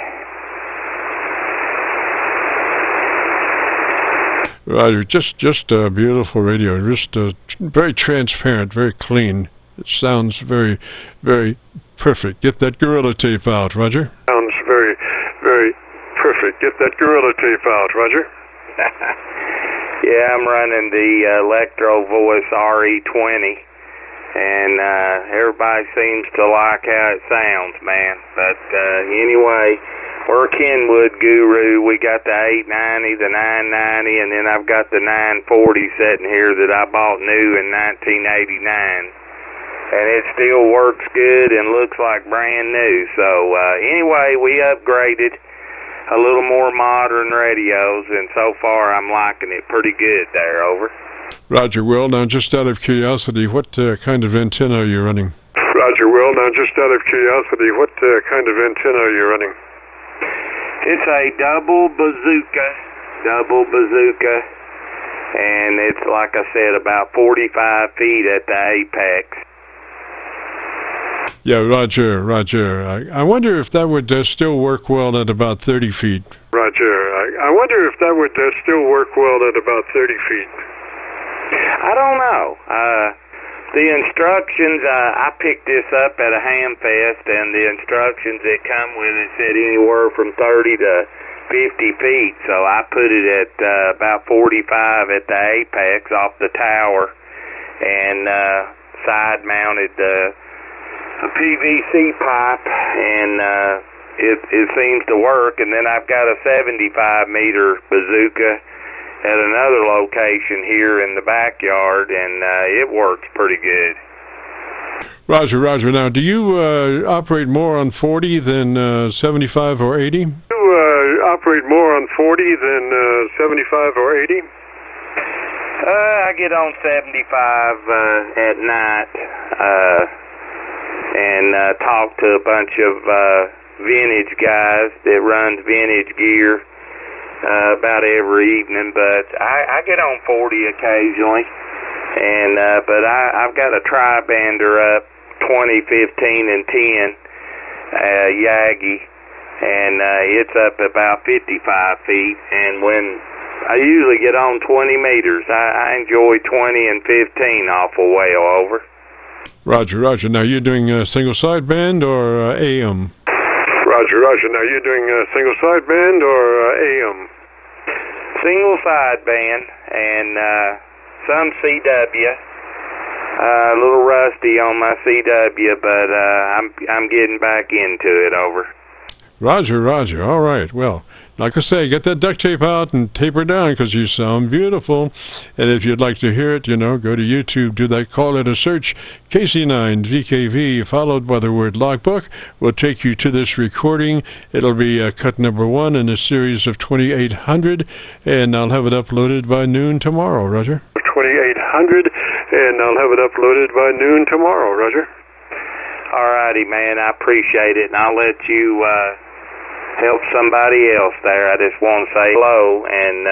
Roger, just a beautiful radio, just very transparent, very clean. It sounds very, very perfect. Get that Gorilla Tape out, Roger. Sounds very, very perfect. Get that Gorilla Tape out, Roger. Yeah, I'm running the Electro Voice RE20, and everybody seems to like how it sounds, man. But anyway, we're a Kenwood guru. We got the 890, the 990, and then I've got the 940 sitting here that I bought new in 1989. And it still works good and looks like brand new. So anyway, we upgraded a little more modern radios, and so far I'm liking it pretty good there. Over. Roger, Will, now just out of curiosity, what kind of antenna are you running? Roger, Will, now just out of curiosity, what kind of antenna are you running? It's a double bazooka, and it's, like I said, about 45 feet at the apex. Yeah, Roger. I wonder if that would still work well at about 30 feet. Roger. I wonder if that would still work well at about 30 feet. I don't know. The instructions, I picked this up at a ham fest, and the instructions that come with it said anywhere from 30 to 50 feet. So I put it at about 45 at the apex off the tower, and side-mounted a PVC pipe, and it seems to work. And then I've got a 75-meter bazooka at another location here in the backyard, and it works pretty good. Roger. Now, do you operate more on 40 than 75 or 80? Do you operate more on 40 than 75 or 80? I get on 75 at night, and talk to a bunch of vintage guys that runs vintage gear about every evening. But I get on 40 occasionally, and but I've got a tri-bander up 20, 15, and 10 Yagi, and it's up about 55 feet. And when I usually get on 20 meters, I enjoy 20 and 15 awful well. Over. Roger. Now, you're doing a single sideband or AM? Roger. Now, you're doing a single sideband or AM? Single sideband and some CW. A little rusty on my CW, but I'm getting back into it. Over. Roger. All right. Well, like I say, get that duct tape out and tape her down because you sound beautiful. And if you'd like to hear it, go to YouTube, do that, call it a search, KC9VKV, followed by the word logbook. We'll take you to this recording. It'll be cut number 1 in a series of 2800, and I'll have it uploaded by noon tomorrow, Roger. 2800, and I'll have it uploaded by noon tomorrow, Roger. All righty, man. I appreciate it, and I'll let you help somebody else there. I just want to say hello and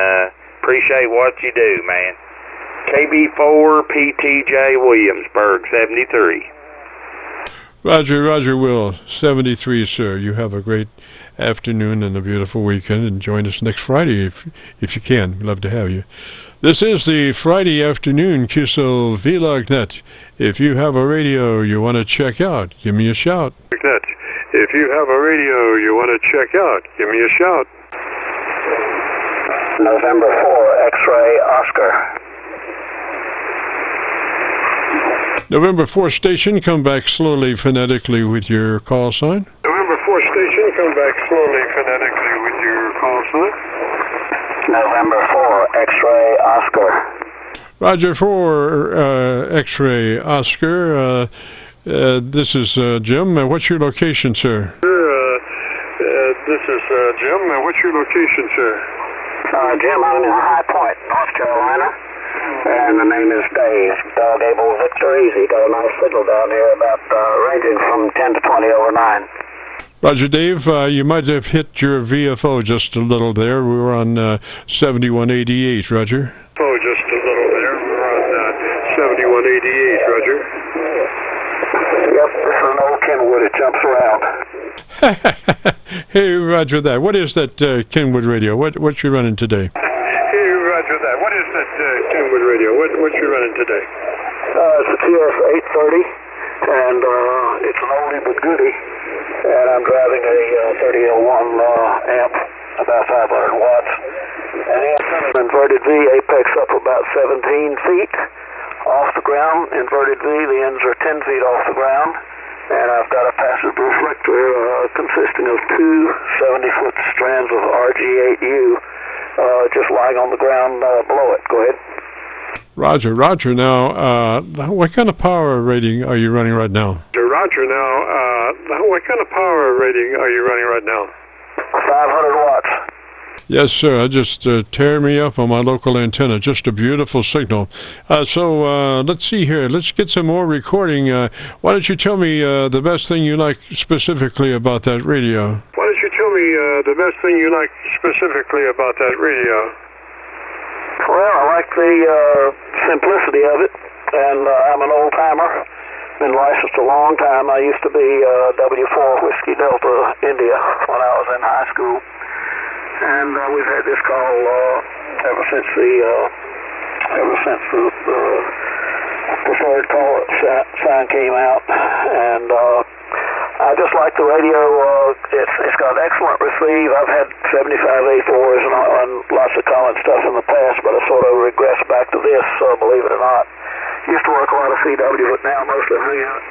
appreciate what you do, man. KB4 PTJ Williamsburg 73. Roger, Roger Will, 73, sir. You have a great afternoon and a beautiful weekend, and join us next Friday if you can. We'd love to have you. This is the Friday afternoon Qso-Vlog net. If you have a radio you want to check out, give me a shout. If you have a radio you want to check out, give me a shout. November 4, X-ray Oscar. November 4 station, come back slowly phonetically with your call sign. November 4 station, come back slowly phonetically with your call sign. November 4, X-ray Oscar. Roger 4, X-ray Oscar. This is Jim. What's your location, sir? This is Jim. What's your location, sir? Jim, I'm in High Point, North Carolina. And the name is Dave. Dog Able Victor Easy. Got a nice signal down here about ranging from 10 to 20 over 9. Roger, Dave. You might have hit your VFO just a little there. We were on 7188, Roger. Oh, just a little there. We're on 7188, Roger. Yep, this is an old Kenwood. It jumps around. Hey, Roger that. What is that Kenwood radio? What you running today? Hey, Roger that. What is that Kenwood radio? What you running today? It's a TS-830, and it's an oldie but goodie. And I'm driving a 3001 amp, about 500 watts. And the inverted V, apex up about 17 feet off the ground. Inverted V, the ends are 10 feet off the ground. And I've got a passive reflector consisting of two 70-foot strands of RG8U just lying on the ground below it. Go ahead. Roger. Now, what kind of power rating are you running right now? Roger. Now, what kind of power rating are you running right now? 500 watts. Yes, sir. I just tear me up on my local antenna. Just a beautiful signal. So let's see here. Let's get some more recording. Why don't you tell me the best thing you like specifically about that radio? Why don't you tell me the best thing you like specifically about that radio? Well, I like the simplicity of it, and I'm an old-timer. Been licensed a long time. I used to be W4 Whiskey Delta India when I was in high school. And we've had this call ever since the preferred call sign came out, and I just like the radio. It's got excellent receive. I've had 75 A4s and lots of Collins stuff in the past, but I sort of regress back to this, believe it or not. Used to work a lot of CW, but now mostly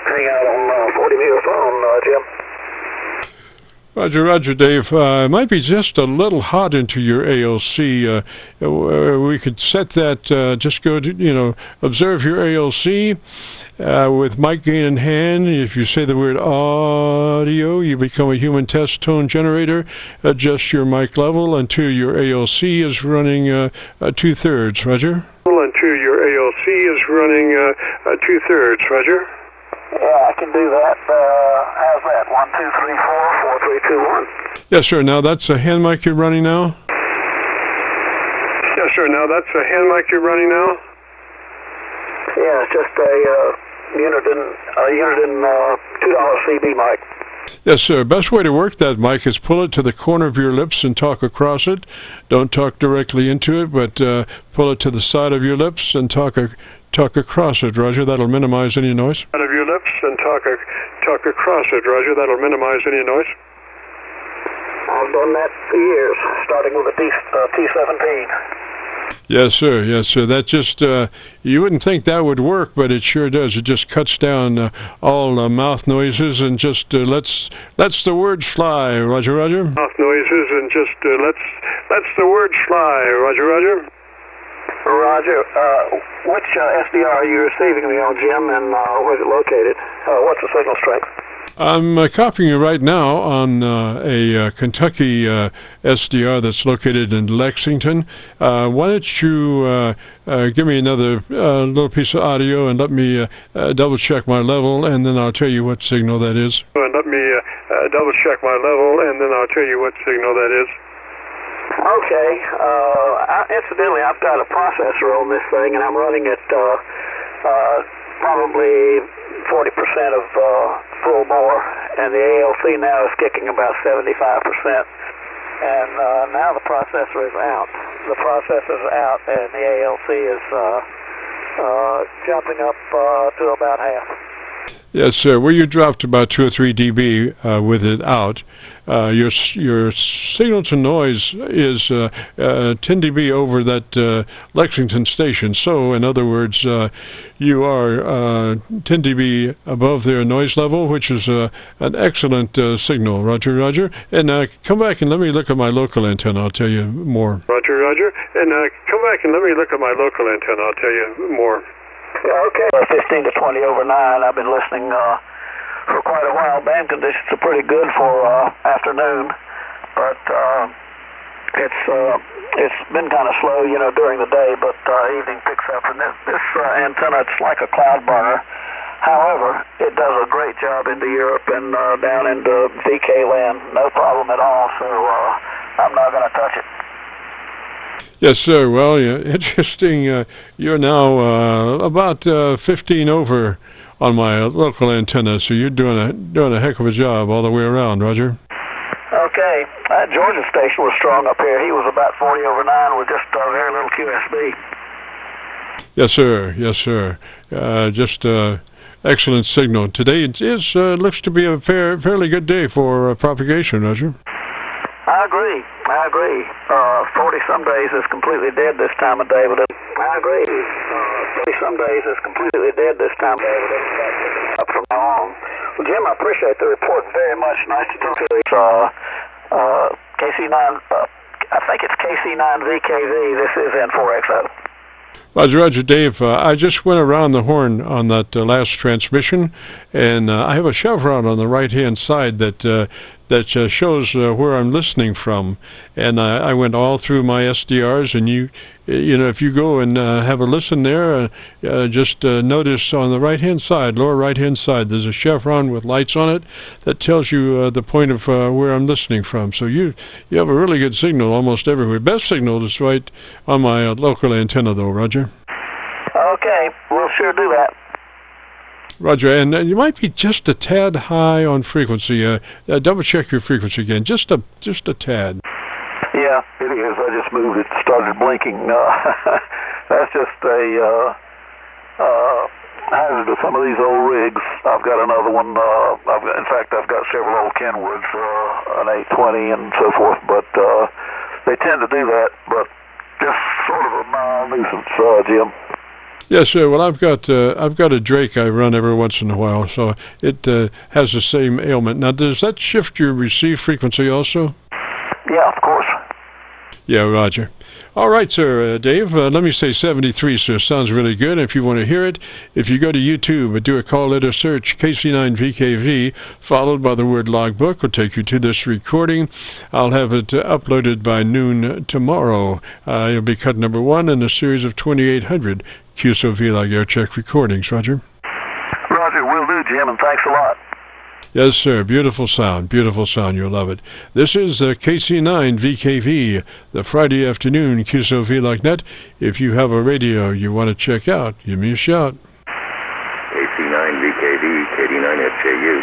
hang out on 40-meter phone, Jim. Roger, Dave. It might be just a little hot into your ALC. We could set that, just go to, observe your ALC with mic gain in hand. If you say the word audio, you become a human test tone generator. Adjust your mic level until your ALC is running 2/3, Roger. Until your ALC is running 2/3, Roger. Yeah, I can do that. How's that? 1, 2, 3, 4, 4, 3, 2, 1. Yes, sir. Now that's a hand mic you're running now? Yes, sir. Now that's a hand mic you're running now? Yeah, it's just a Uniden $2 CB mic. Yes, sir. Best way to work that mic is pull it to the corner of your lips and talk across it. Don't talk directly into it, but pull it to the side of your lips and talk across it, Roger. That'll minimize any noise. Out of your lips and talk across it, Roger. That'll minimize any noise. I've done that for years, starting with a T17. Yes, sir. That just, you wouldn't think that would work, but it sure does. It just cuts down all mouth noises and just lets the words fly, Roger. Mouth noises and just lets the words fly, Roger. Roger. Which SDR are you receiving me on, Jim, and where's it located? What's the signal strength? I'm copying you right now on a Kentucky SDR that's located in Lexington. Why don't you give me another little piece of audio and let me double check my level, and then I'll tell you what signal that is. And let me double check my level, and then I'll tell you what signal that is. Okay. Incidentally, I've got a processor on this thing, and I'm running at probably 40% of full bore, and the ALC now is kicking about 75%. And now the processor is out. The processor is out, and the ALC is jumping up to about half. Yes, sir. Where you dropped about 2 or 3 dB with it out, your signal to noise is 10 dB over that Lexington station. So, in other words, you are 10 dB above their noise level, which is an excellent signal. Roger, Roger. And come back and let me look at my local antenna. I'll tell you more. Roger, Roger. And come back and let me look at my local antenna. I'll tell you more. Okay, 15 to 20 over 9. I've been listening for quite a while. Band conditions are pretty good for afternoon, but it's been kind of slow, during the day, but evening picks up. And this antenna, it's like a cloud burner. However, it does a great job into Europe and down into VK land. No problem at all, so I'm not going to touch it. Yes, sir. Well, yeah, interesting. You're now about 15 over on my local antenna, so you're doing a heck of a job all the way around, Roger. Okay. That Georgia station was strong up here. He was about 40 over 9 with just very little QSB. Yes, sir. Yes, sir. Just excellent signal. Today it looks to be a fairly good day for propagation, Roger. I agree. 40-some days is completely dead this time of day, but I agree. 40-some days is completely dead this time of day, but up from now on. Well, Jim, I appreciate the report very much. Nice to talk to you. KC9, I think it's KC9VKV. This is N4XO. Roger, Roger, Dave. I just went around the horn on that last transmission, and I have a chevron on the right-hand side that shows where I'm listening from, and I went all through my SDRs, and you know, if you go and have a listen there, just notice on the right-hand side, lower right-hand side, there's a chevron with lights on it that tells you the point of where I'm listening from. So you have a really good signal almost everywhere. Best signal is right on my local antenna, though, Roger. Okay, we'll sure do that. Roger, and you might be just a tad high on frequency. Double check your frequency again, just a tad. Yeah, it is. I just moved it, started blinking. That's just a hazard of some of these old rigs. I've got another one. In fact, I've got several old Kenwoods, an 820 and so forth. But they tend to do that. But just sort of a mild nuisance, Jim. Yes, sir. Well, I've got a Drake I run every once in a while, so it has the same ailment. Now, does that shift your receive frequency also? Yeah, of course. Yeah, Roger. All right, sir. Dave, let me say 73, sir. Sounds really good. If you want to hear it, if you go to YouTube, do a call letter search, KC9VKV, followed by the word logbook, will take you to this recording. I'll have it uploaded by noon tomorrow. It'll be cut number 1 in a series of 2,800 Qso-Vlog Aircheck recordings. Roger? Roger, will do, Jim, and thanks a lot. Yes, sir. Beautiful sound. Beautiful sound. You'll love it. This is KC9VKV, the Friday afternoon Qso-Vlog net. If you have a radio you want to check out, give me a shout. KC9VKV, KD9FJU.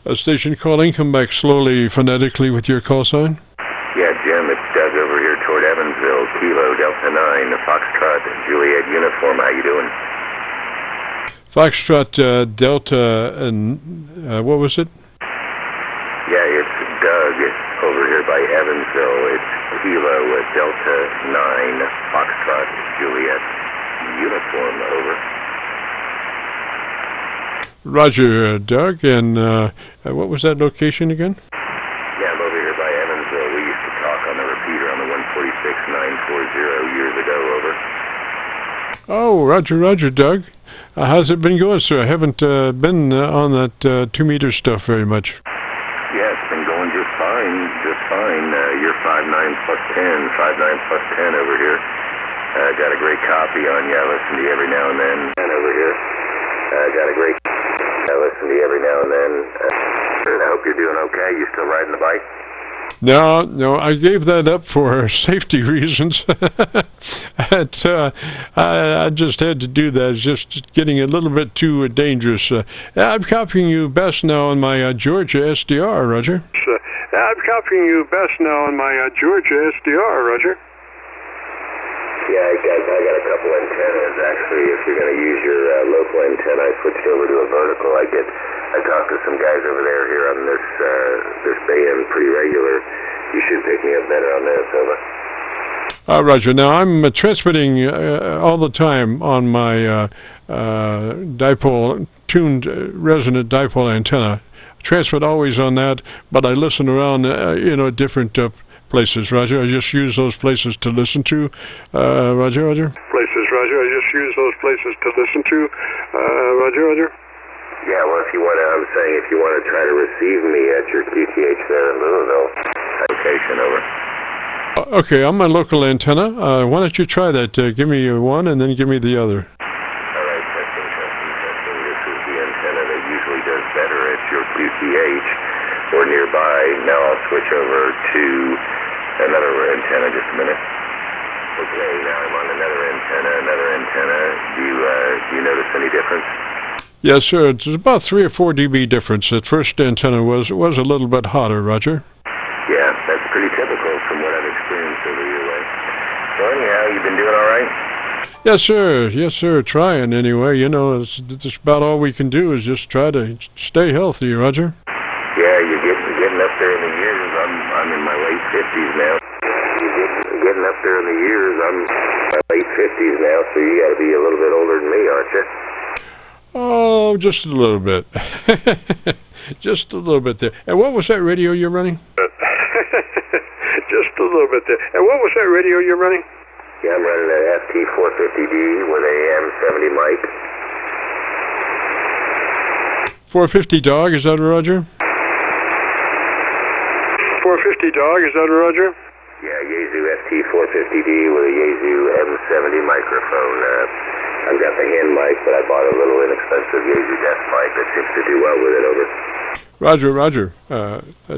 A station calling. Come back slowly, phonetically with your call sign. Yeah, Jim, it's Doug over here toward Evansville, Kilo Delta 9, Foxtrot, Juliet Uniform. How you doing? Foxtrot, Delta, and what was it? Yeah, it's Doug over here by Evansville. It's Kilo Delta 9, Foxtrot, Juliet Uniform, over. Roger, Doug, and what was that location again? Yeah, I'm over here by Evansville. We used to talk on the repeater on the 146.940 years ago, over. Oh, Roger, Doug. How's it been going, sir? I haven't been on that 2-meter stuff very much. Yeah, it's been going just fine, You're 5.9 plus 10, 5.9 plus 10 over here. Got a great copy on you. I listen to you every now and then. And over here. I listen to you every now and then. I hope you're doing okay. You still riding the bike? No, I gave that up for safety reasons. I just had to do that. It's just getting a little bit too dangerous. I'm copying you best now on my Georgia SDR, Roger. I'm copying you best now on my Georgia SDR, Roger. Yeah, I got a couple antennas. Actually, if you're going to use your local antenna, I switched over to a vertical. I talk to some guys over there here on this band pretty regular. You should pick me up better on this, over. Roger. Now, I'm transmitting all the time on my tuned resonant dipole antenna. I transmit always on that, but I listen around, different places, Roger. I just use those places to listen to, Roger. Places, Roger. I just use those places to listen to, Roger. Yeah, well, I'm saying if you want to try to receive me at your QTH there in Louisville, location, over. Okay, on my local antenna. Why don't you try that? Give me one and then give me the other. All right, testing. This is the antenna that usually does better at your QTH or nearby. Now I'll switch over to another antenna, just a minute. Okay, now I'm on another antenna. Do you notice any difference? Yes, sir. It's about 3 or 4 dB difference. That first antenna was a little bit hotter, Roger. Yeah, that's pretty typical from what I've experienced over your way. So anyhow, you've been doing all right? Yes, sir. Trying anyway. It's about all we can do is just try to stay healthy, Roger. Yeah, you're getting up there in the years. I'm in my late 50s now. You're getting up there in the years. I'm in my late 50s now, so you got to be a little bit older than me, aren't you? Oh, just a little bit. Just a little bit there. And what was that radio you're running? Just a little bit there. And what was that radio you're running? Yeah, I'm running an FT450D with a AM70 mic. 450 dog, is that a Roger? 450 dog, is that a Roger? Yeah, Yaesu FT450D with a Yaesu M70 microphone. I've got the hand mic, but I bought a little inexpensive Yaesu desk mic that seems to do well with it, over. Roger.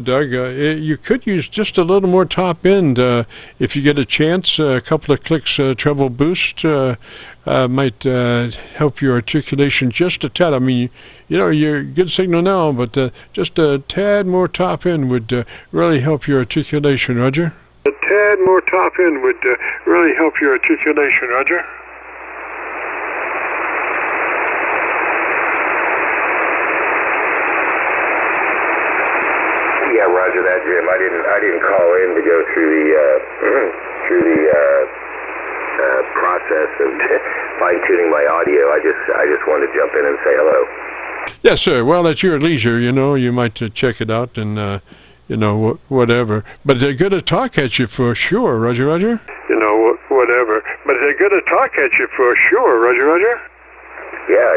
Doug, you could use just a little more top end if you get a chance. A couple of clicks treble boost might help your articulation just a tad. I mean, you're good signal now, but just a tad more top end would really help your articulation, Roger. A tad more top end would really help your articulation, Roger. Yeah, Roger that, Jim. I didn't call in to go through the process of fine-tuning my audio. I just wanted to jump in and say hello. Yes, sir. Well, at your leisure, you might check it out and whatever. But they're going to talk at you for sure, Roger. Whatever. But they're going to talk at you for sure, Roger. Yeah.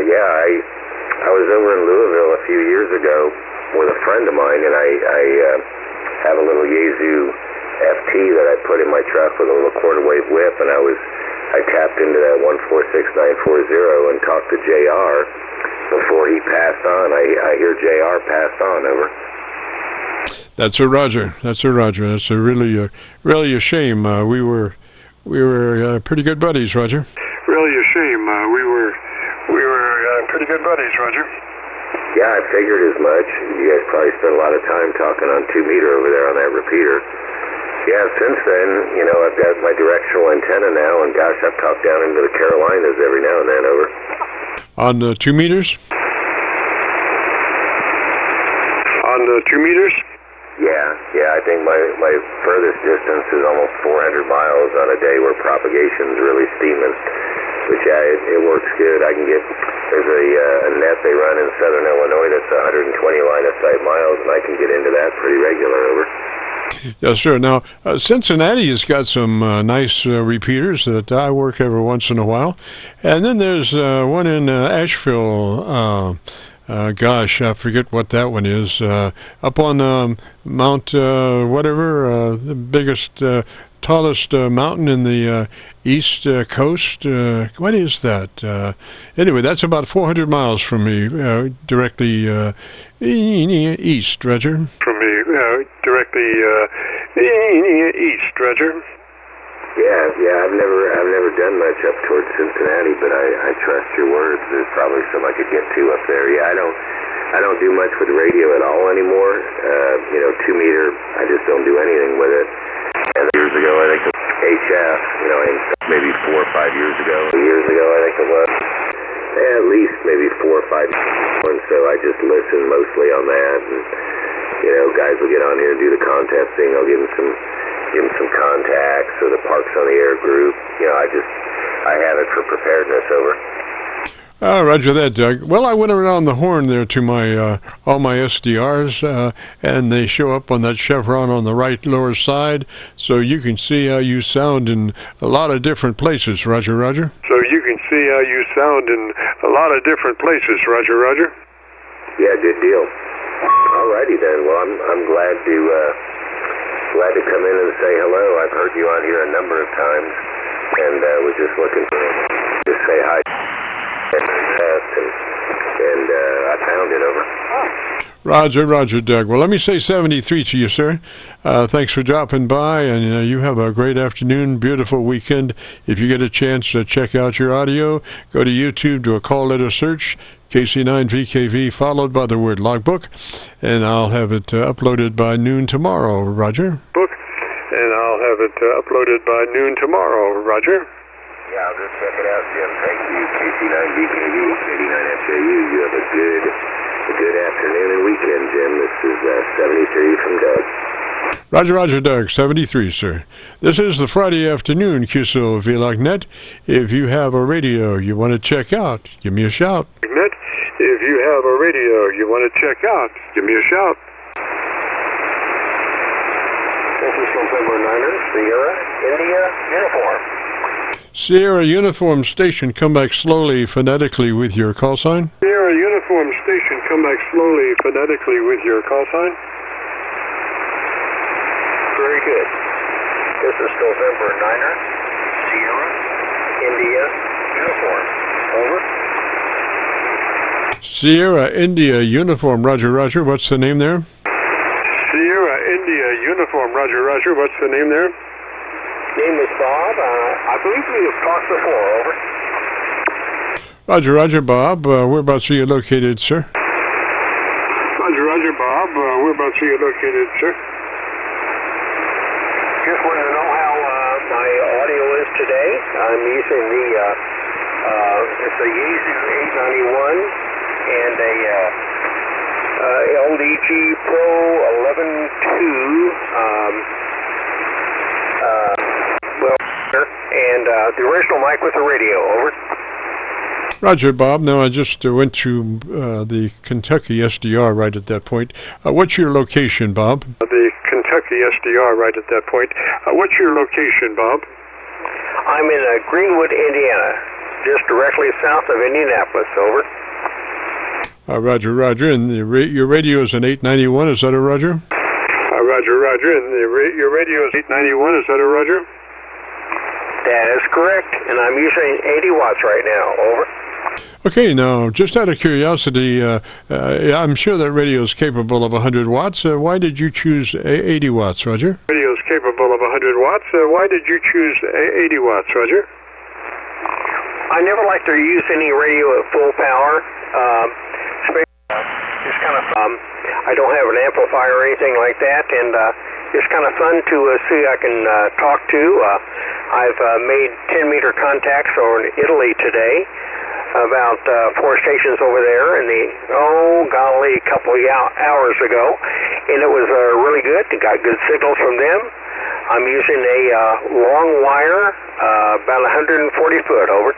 I was over in Louisville a few years ago with a friend of mine, and I have a little Yaesu FT that I put in my truck with a little quarter-wave whip, and I tapped into that 146940 and talked to JR before he passed on. I hear JR passed on, over. That's a Roger. That's a really a shame. We were pretty good buddies, Roger. Really a shame. We were pretty good buddies, Roger. Yeah, I figured as much. You guys probably spent a lot of time talking on 2 meter over there on that repeater. Yeah, since then, I've got my directional antenna now, and gosh, I've talked down into the Carolinas every now and then, over. On 2 meters? On 2 meters? Yeah, I think my furthest distance is almost 400 miles on a day where propagation's really steaming. But yeah, it works good. There's a net they run in southern Illinois that's 120 line of sight miles, and I can get into that pretty regular, over. Yes, sir. Now, Cincinnati has got some nice repeaters that I work every once in a while. And then there's one in Asheville. Gosh, I forget what that one is. Up on Mount whatever, the biggest, tallest mountain in the east coast. What is that? Anyway, that's about 400 miles from me, directly east, Roger. From me, directly East, Roger. Yeah, I've never done much up towards Cincinnati, but I trust your words. There's probably some I could get to up there. Yeah, I don't do much with radio at all anymore. 2 meter, I just don't do anything with it. And years ago, I think HF, maybe 4 or 5 years ago. I think it was. At least maybe 4 or 5 years. So I just listen mostly on that. And, guys will get on here and do the contest thing. I'll give them some contacts or the Parks on the Air group. I have it for preparedness. Over. Roger that, Doug. Well, I went around the horn there to my all my SDRs, and they show up on that chevron on the right lower side, so you can see how you sound in a lot of different places. Roger, Roger. So you can see how you sound in a lot of different places. Roger, Roger. Yeah, good deal. Alrighty then. Well, I'm glad to come in and say hello. I've heard you on here a number of times, and was just looking to say hi. And I found it. Over. Roger, Doug. Well, let me say 73 to you, sir. Thanks for dropping by, and you have a great afternoon, beautiful weekend. If you get a chance to check out your audio, go to YouTube, do a call letter search, KC9VKV, followed by the word logbook, and I'll have it uploaded by noon tomorrow, Roger. And I'll have it uploaded by noon tomorrow, Roger. Yeah, I'll just check it out, Jim. Thank you, KC9VKV, 89FJU. You have a good afternoon and weekend, Jim. This is 73 from Doug. Roger, Doug. 73, sir. This is the Friday afternoon Qso-Vlog net. If you have a radio you want to check out, give me a shout. If you have a radio you want to check out, give me a shout. This is November 9er, Sierra, India, Uniform. Sierra Uniform Station, come back slowly phonetically with your call sign. Sierra Uniform Station, come back slowly phonetically with your call sign. Very good. This is November 9er, Sierra, India, Uniform. Over. Sierra India Uniform, Roger. What's the name there? Sierra India Uniform, Roger. What's the name there? Name is Bob. I believe we have talked before. Over. Roger, Bob. Whereabouts are you located, sir? Roger, Bob. Whereabouts are you located, sir? Just wanted to know how my audio is today. I'm using it's a Yaesu 891 and a LDG Pro 11.2. And the original mic with the radio. Over. Roger, Bob. Now, I just went to the Kentucky SDR right at that point. What's your location, Bob? The Kentucky SDR right at that point. What's your location, Bob? I'm in Greenwood, Indiana, just directly south of Indianapolis. Over. Roger. And your radio is an 891. Is that a Roger? Roger. And your radio is 891. Is that a Roger? That is correct, and I'm using 80 watts right now. Over. Okay, now, just out of curiosity, I'm sure that radio is capable of 100 watts. Why did you choose 80 watts, Roger? Radio is capable of 100 watts. Why did you choose 80 watts, Roger? I never like to use any radio at full power. It's kind of I don't have an amplifier or anything like that, and it's kind of fun to see I can talk to. I've made 10-meter contacts over in Italy today, about 4 stations over there, and a couple of hours ago, and it was really good. Got good signals from them. I'm using a long wire, about 140 foot. Over.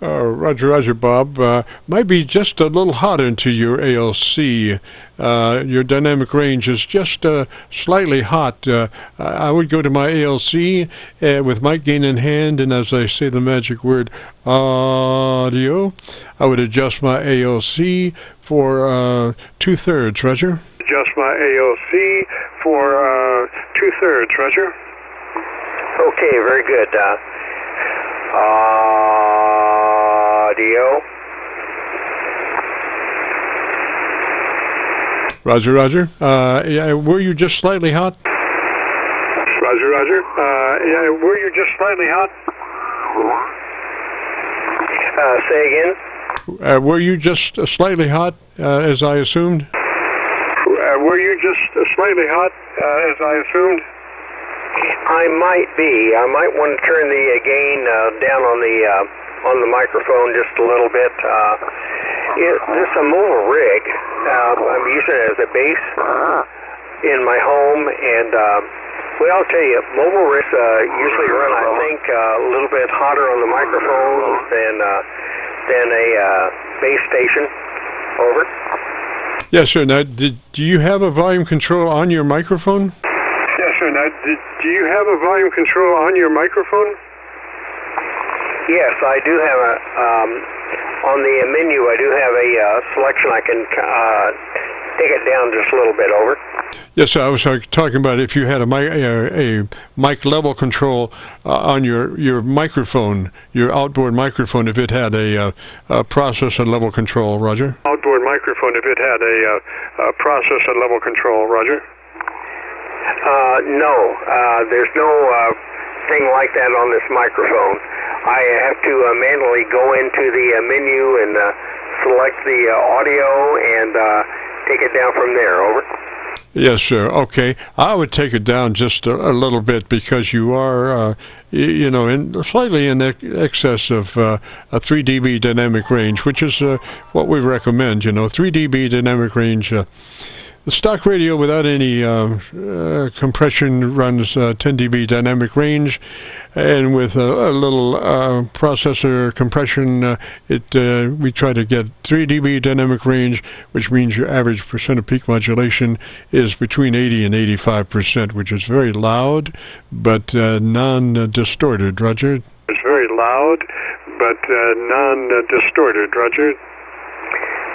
Roger, Bob. Might be just a little hot into your ALC. Your dynamic range is just slightly hot. I would go to my ALC with mic gain in hand, and as I say the magic word audio, I would adjust my ALC for 2/3, Roger. Adjust my ALC for 2/3, Roger. Okay, very good. Audio. Roger, Roger. Yeah, were you just slightly hot? Roger, Roger. Yeah, were you just slightly hot? Say again? Were you just slightly hot, as I assumed? Were you just slightly hot, as I assumed? I might be. I might want to turn the gain down on the microphone just a little bit. This is a mobile rig. I'm using it as a base in my home, and well, I'll tell you, mobile rigs usually run, I think, a little bit hotter on the microphone than a base station. Over. Yes, sir. Now, do you have a volume control on your microphone? Yes, sir. Now, do you have a volume control on your microphone? Yes, I do have a, on the menu, I do have a selection. I can take it down just a little bit. Over. Yes, sir. I was talking about if you had a mic level control on your microphone, your outboard microphone, if it had a processor level control. Roger. Outboard microphone, if it had a processor level control. Roger. No, there's no thing like that on this microphone. I have to manually go into the menu and select the audio and take it down from there. Over. Yes, sir. Okay. I would take it down just a little bit because you are, slightly in excess of a 3 dB dynamic range, which is what we recommend, 3 dB dynamic range. The stock radio without any compression runs 10 dB dynamic range, and with a little processor compression, we try to get 3 dB dynamic range, which means your average percent of peak modulation is between 80 and 85%, which is very loud but non-distorted. Roger. It's very loud but non-distorted. Roger.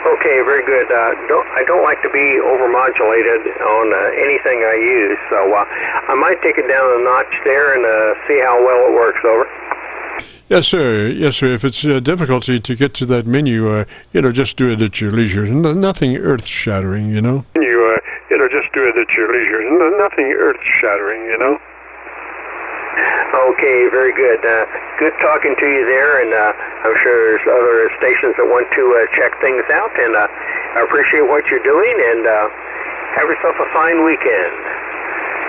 Okay, very good. I don't like to be overmodulated on anything I use, so I might take it down a notch there and see how well it works. Over. Yes, sir. Yes, sir. If it's difficulty to get to that menu, just do it at your leisure. Nothing earth-shattering, You just do it at your leisure. Nothing earth-shattering, Okay, very good. Good talking to you there, and I'm sure there's other stations that want to check things out, and I appreciate what you're doing, and have yourself a fine weekend.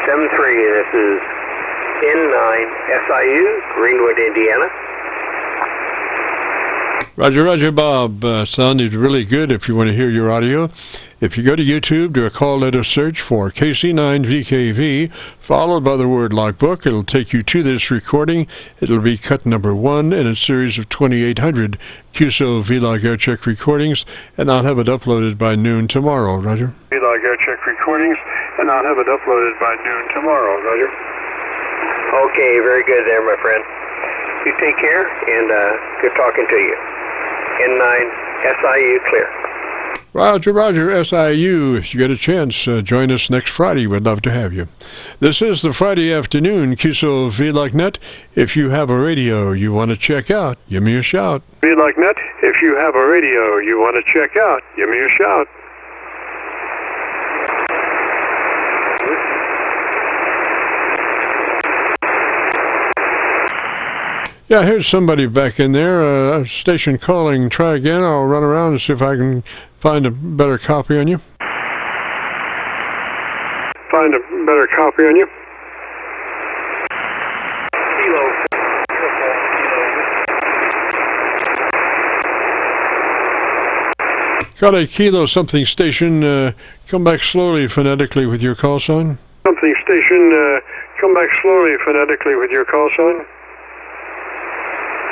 7-3, this is N9 SIU, Greenwood, Indiana. Roger, Roger, Bob. Sounded really good if you want to hear your audio. If you go to YouTube, do a call letter search for KC9VKV, followed by the word logbook. It'll take you to this recording. It'll be cut number 1 in a series of 2,800 Qso-Vlog Aircheck recordings, and I'll have it uploaded by noon tomorrow. Roger. Vlog Aircheck recordings, and I'll have it uploaded by noon tomorrow. Roger. Okay, very good there, my friend. You take care, and good talking to you. N9 SIU clear. Roger, Roger, SIU. If you get a chance, join us next Friday. We'd love to have you. This is the Friday afternoon Qso-Vlog.net. If you have a radio you want to check out, give me a shout. Vlog.net. If you have a radio you want to check out, give me a shout. Yeah, here's somebody back in there. Station calling. Try again. I'll run around and see if I can find a better copy on you. Find a better copy on you. Got a Kilo something station. Come back slowly phonetically with your call sign. Something station. Come back slowly phonetically with your call sign.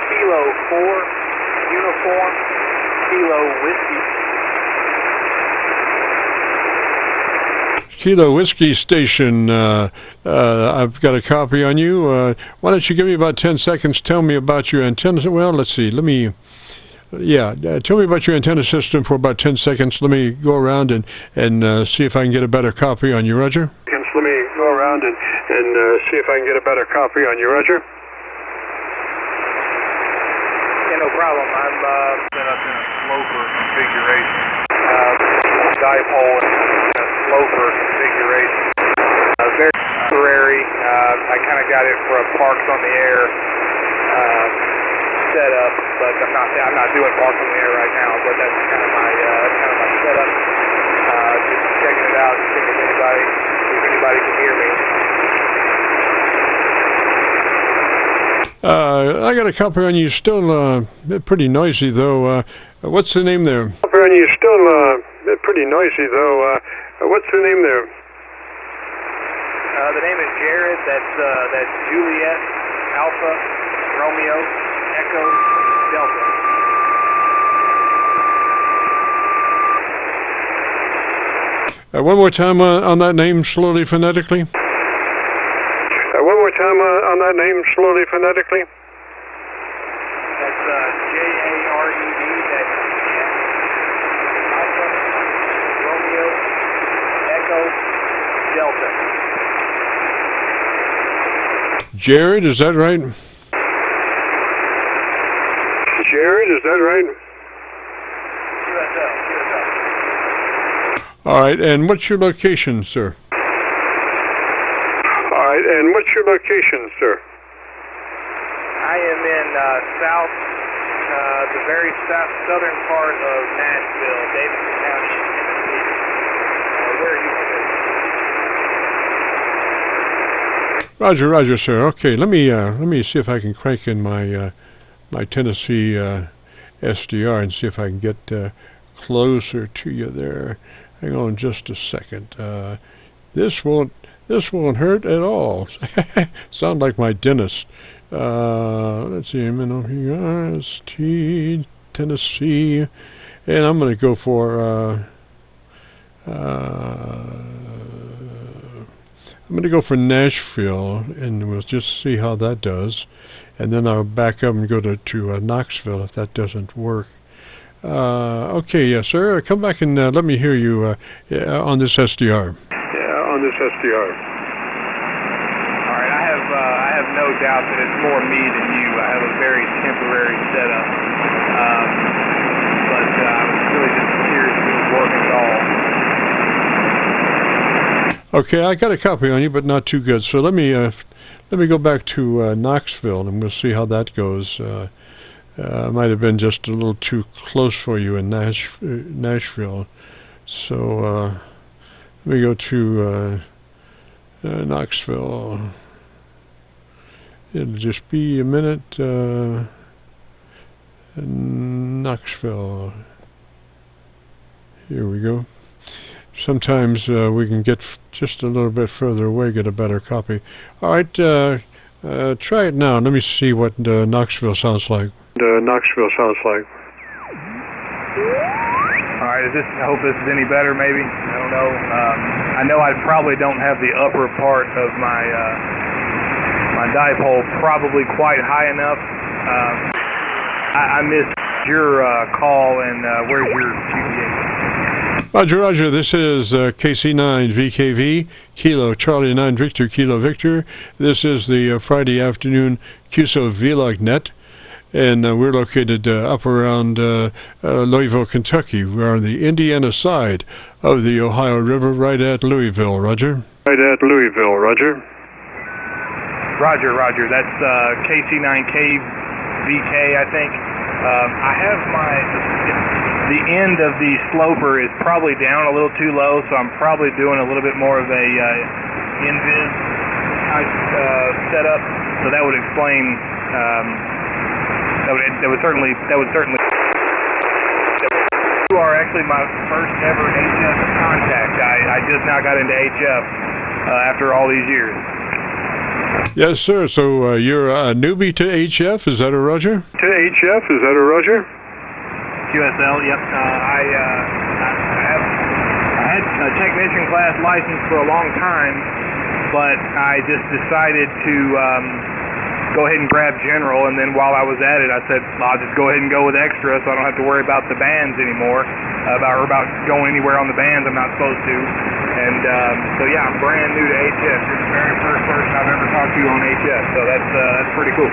Kilo 4, uniform, Kilo whiskey. Kilo Whiskey Station, I've got a copy on you. Why don't you give me about 10 seconds, tell me about your antenna. Well, let's see, tell me about your antenna system for about 10 seconds. Let me go around and see if I can get a better copy on you, Roger. Let me go around and see if I can get a better copy on you, Roger. Yeah, no problem. I'm set up in a sloper configuration. Dipole I kind of got it for a Parks on the Air setup, but I'm not doing Parks on the Air right now. But that's kind of my setup. Just checking it out, seeing if anybody can hear me. I got a copy on you. Still pretty noisy, though. What's the name there? Copy on you. Still pretty noisy, though. What's the name there? The name is Jared. That's Juliet, Alpha, Romeo, Echo, Delta. One more time on that name, slowly phonetically. One more time on that name, slowly phonetically. That's J-A-R-E-D. That's Alpha, Romeo, Echo, Delta. Jared, is that right? Jared, is that right? QSL. All right, and what's your location, sir? All right, and what's your location, sir? I am in the very southern part of Nashville, Davidson County, Tennessee. Where are you? Roger, sir. Okay, let me see if I can crank in my my Tennessee SDR and see if I can get closer to you there. Hang on just a second. This won't hurt at all. Sound like my dentist. Let's see, MNOPRST, Tennessee, and I'm going to go for Nashville, and we'll just see how that does, and then I'll back up and go to Knoxville if that doesn't work. Okay, yes, sir. Come back and let me hear you on this SDR. Yeah, on this SDR. All right, I have no doubt that it's more me than you. I have a very temporary setup, but I was really just curious if it was working at all. Okay, I got a copy on you, but not too good. So let me go back to Knoxville, and we'll see how that goes. Might have been just a little too close for you in Nashville. So let me go to Knoxville. It'll just be a minute. Knoxville. Here we go. Sometimes we can get just a little bit further away, get a better copy. All right, try it now. Let me see what Knoxville sounds like. Knoxville sounds like. All right, I hope this is any better, maybe. I don't know. I know I probably don't have the upper part of my my dipole probably quite high enough. I missed your call, and where's your QTA? Roger, this is KC9VKV, Kilo Charlie 9 Victor, Kilo Victor. This is the Friday afternoon Qso-Vlog net, and we're located up around Louisville, Kentucky. We're on the Indiana side of the Ohio River, right at Louisville, Roger. Right at Louisville, Roger. Roger. That's KC9VKV, I think. I have the end of the sloper is probably down a little too low, so I'm probably doing a little bit more of a invis type setup. So that would explain. That would certainly. You are actually my first ever HF contact. I just now got into HF after all these years. Yes, sir. So you're a newbie to HF, is that a Roger? To HF, is that a Roger? QSL, yep. I had a technician class license for a long time, but I just decided to go ahead and grab general, and then while I was at it, I said, I'll just go ahead and go with extra so I don't have to worry about the bands anymore, about going anywhere on the bands I'm not supposed to. And so yeah, I'm brand new to HF. You're the very first person I've ever talked to on HF, so that's pretty cool.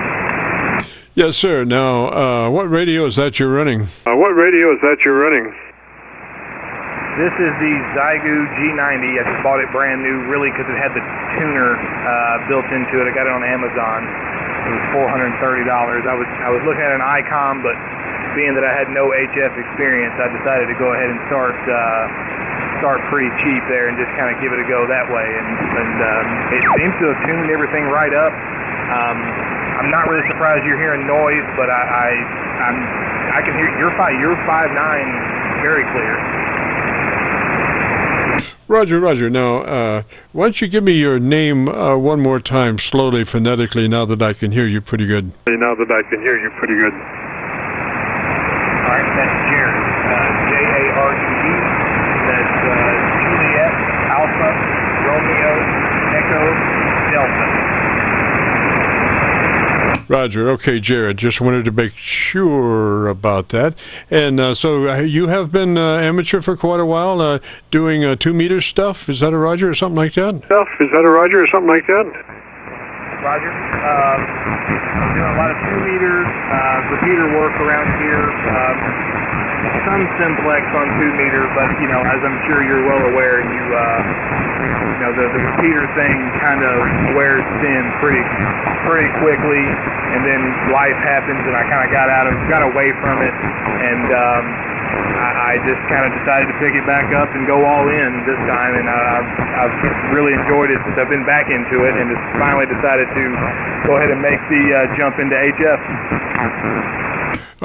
Yes, sir. Now, what radio is that you're running? What radio is that you're running? This is the Zygu G90. I just bought it brand new, really, because it had the tuner built into it. I got it on Amazon. It was $430. I was looking at an Icon, but being that I had no HF experience, I decided to go ahead and start pretty cheap there and just kind of give it a go that way. And it seems to have tuned everything right up. I'm not really surprised you're hearing noise, but I can hear your 5.9 very clear. Roger, Roger. Now, why don't you give me your name one more time, slowly, phonetically, now that I can hear you pretty good. Now that I can hear you pretty good. All right, that's Jared. J-A-R-E-D. That's Juliet, Alpha, Romeo, Echo, Delta. Roger. Okay, Jared. Just wanted to make sure about that. And so you have been amateur for quite a while, doing 2-meter stuff. Is that a Roger or something like that? Is that a Roger or something like that? Roger. I'm doing a lot of 2-meter repeater work around here. Some simplex on 2-meter, but as I'm sure you're well aware, the repeater thing kind of wears thin pretty quickly, and then life happens, and I kind of got away from it, and I just kind of decided to pick it back up and go all in this time, and I've really enjoyed it since I've been back into it, and just finally decided to go ahead and make the jump into HF.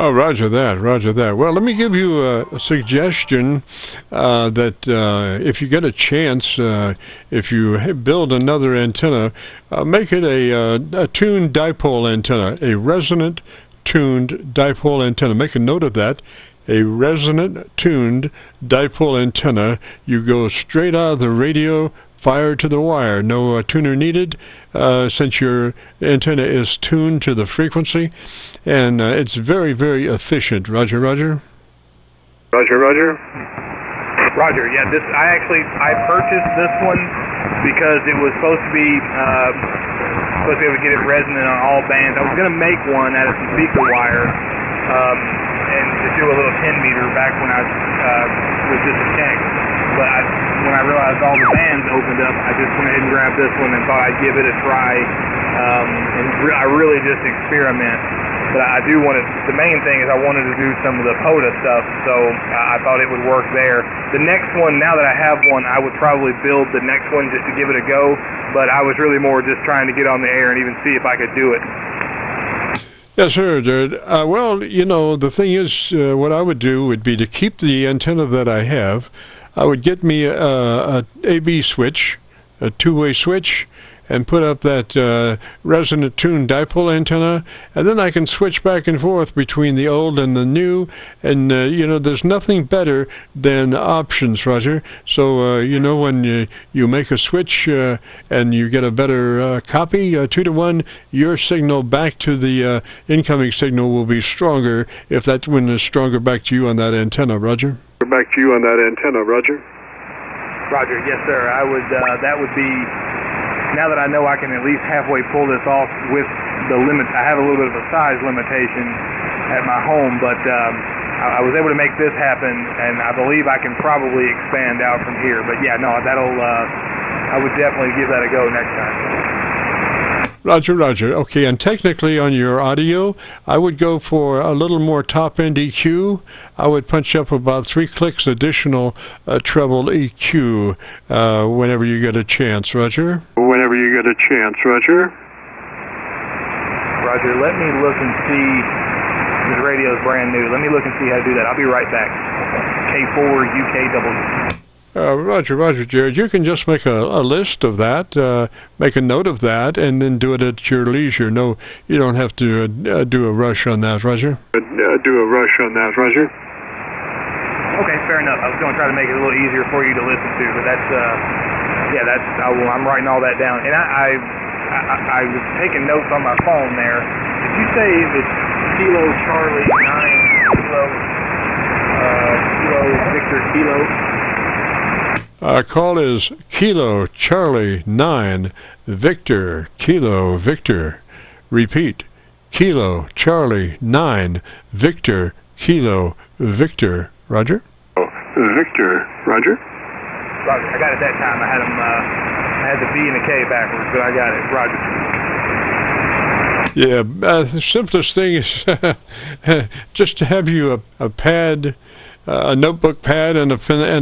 Oh, roger that, roger that. Well, let me give you a suggestion that if you get a chance, if you build another antenna, make it a tuned dipole antenna, a resonant tuned dipole antenna. Make a note of that. A resonant tuned dipole antenna. You go straight out of the radio, fire to the wire. No tuner needed, since your antenna is tuned to the frequency, and it's very, very efficient. Roger, Roger. Roger, Roger. Roger. Yeah, I purchased this one because it was supposed to be able to get it resonant on all bands. I was going to make one out of some speaker wire and just do a little 10-meter back when I was just a tech. But when I realized all the bands opened up, I just went ahead and grabbed this one and thought I'd give it a try. I really just experiment. But I do want to, the main thing is I wanted to do some of the POTA stuff, so I thought it would work there. The next one, now that I have one, I would probably build the next one just to give it a go, but I was really more just trying to get on the air and even see if I could do it. Yes, sir, Jared. Well, the thing is, what I would do would be to keep the antenna that I have. I would get me a AB switch, a two-way switch, and put up that resonant tuned dipole antenna, and then I can switch back and forth between the old and the new, and there's nothing better than options, Roger. So when you make a switch and you get a better copy, 2-to-1, your signal back to the incoming signal will be stronger if that one is stronger back to you on that antenna, Roger. Back to you on that antenna, Roger. Roger, yes, sir. I would. That would be. Now that I know I can at least halfway pull this off with the limit, I have a little bit of a size limitation at my home, but I was able to make this happen, and I believe I can probably expand out from here. But yeah, no, I would definitely give that a go next time. Roger, Roger. Okay, and technically on your audio, I would go for a little more top-end EQ. I would punch up about 3 clicks additional treble EQ whenever you get a chance, Roger. Whenever you get a chance, Roger. Roger, let me look and see. This radio is brand new. Let me look and see how to do that. I'll be right back. K4UKW. Roger, Roger, Jared. You can just make a list of that, make a note of that, and then do it at your leisure. No, you don't have to do a rush on that, Roger. Do a rush on that, Roger. Okay, fair enough. I was going to try to make it a little easier for you to listen to, but I'm writing all that down. And I was taking notes on my phone there. Did you say it's Kilo Charlie 9 Kilo Victor Kilo? Call is Kilo Charlie 9 Victor Kilo Victor. Repeat, Kilo Charlie 9 Victor Kilo Victor. Roger? Victor. Roger. Roger. I got it that time. I had the V and the K backwards, but I got it. Roger. Yeah, the simplest thing is just to have you a pad, a notebook pad and a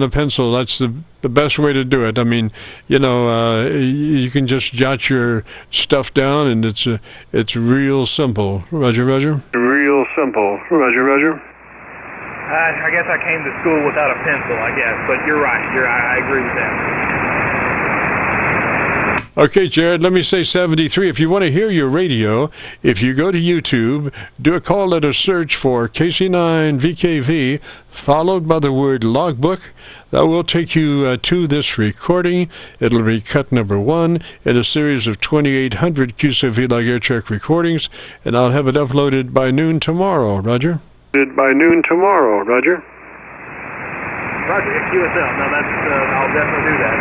pencil. That's the best way to do it. I mean, you know, you can just jot your stuff down, and it's real simple. Roger, Roger. Real simple. Roger, Roger. I guess I came to school without a pencil, I guess, but you're right. I agree with that. Okay, Jared, let me say 73. If you want to hear your radio, if you go to YouTube, do a call letter search for KC9VKV, followed by the word logbook. That will take you to this recording. It'll be cut number 1 in a series of 2,800 Qso-Vlog Aircheck recordings, and I'll have it uploaded by noon tomorrow. Roger? By noon tomorrow. Roger. Roger, QSL. No, I'll definitely do that.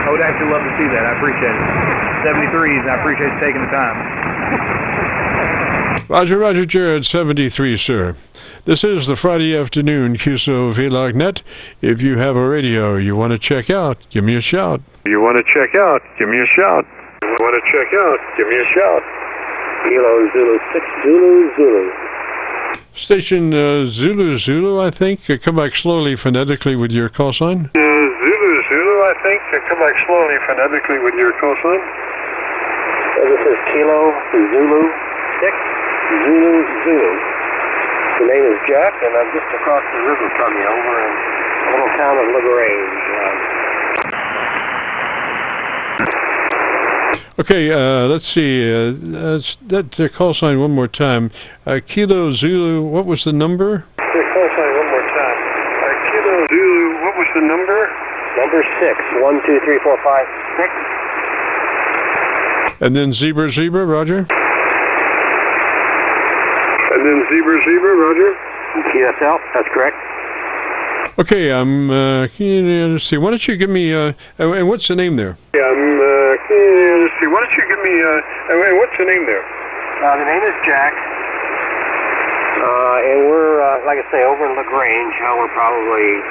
I would actually love to see that. I appreciate it. 73s, and I appreciate you taking the time. Roger, Roger, Jared, 73, sir. This is the Friday afternoon Qso-Vlog net. If you have a radio you want to check out, give me a shout. You want to check out? Give me a shout. You want to check out? Give me a shout. Kilo Zulu 6 Zulu Zulu. Station Zulu Zulu, I think. Come back slowly phonetically with your call sign. Zulu Zulu, I think. Come back slowly phonetically with your call sign. This is Kilo Zulu 6 Zulu Zulu. The name is Jack, and I'm just across the river from you over in a little town of LaGrange. Okay, let's see. That call sign one more time. Kilo Zulu, what was the number? Call sign one more time. Kilo Zulu, what was the number? Number 6. 1, 2, 3, 4, 5, 6. And then Zebra, Roger? And then Zebra, Roger? QSL, that's correct. Okay, let's see. Why don't you give me, and what's the name there? Yeah, let's see. Why don't you give me, and what's the name there? The name is Jack. And we're, like I say, over in LaGrange. We're probably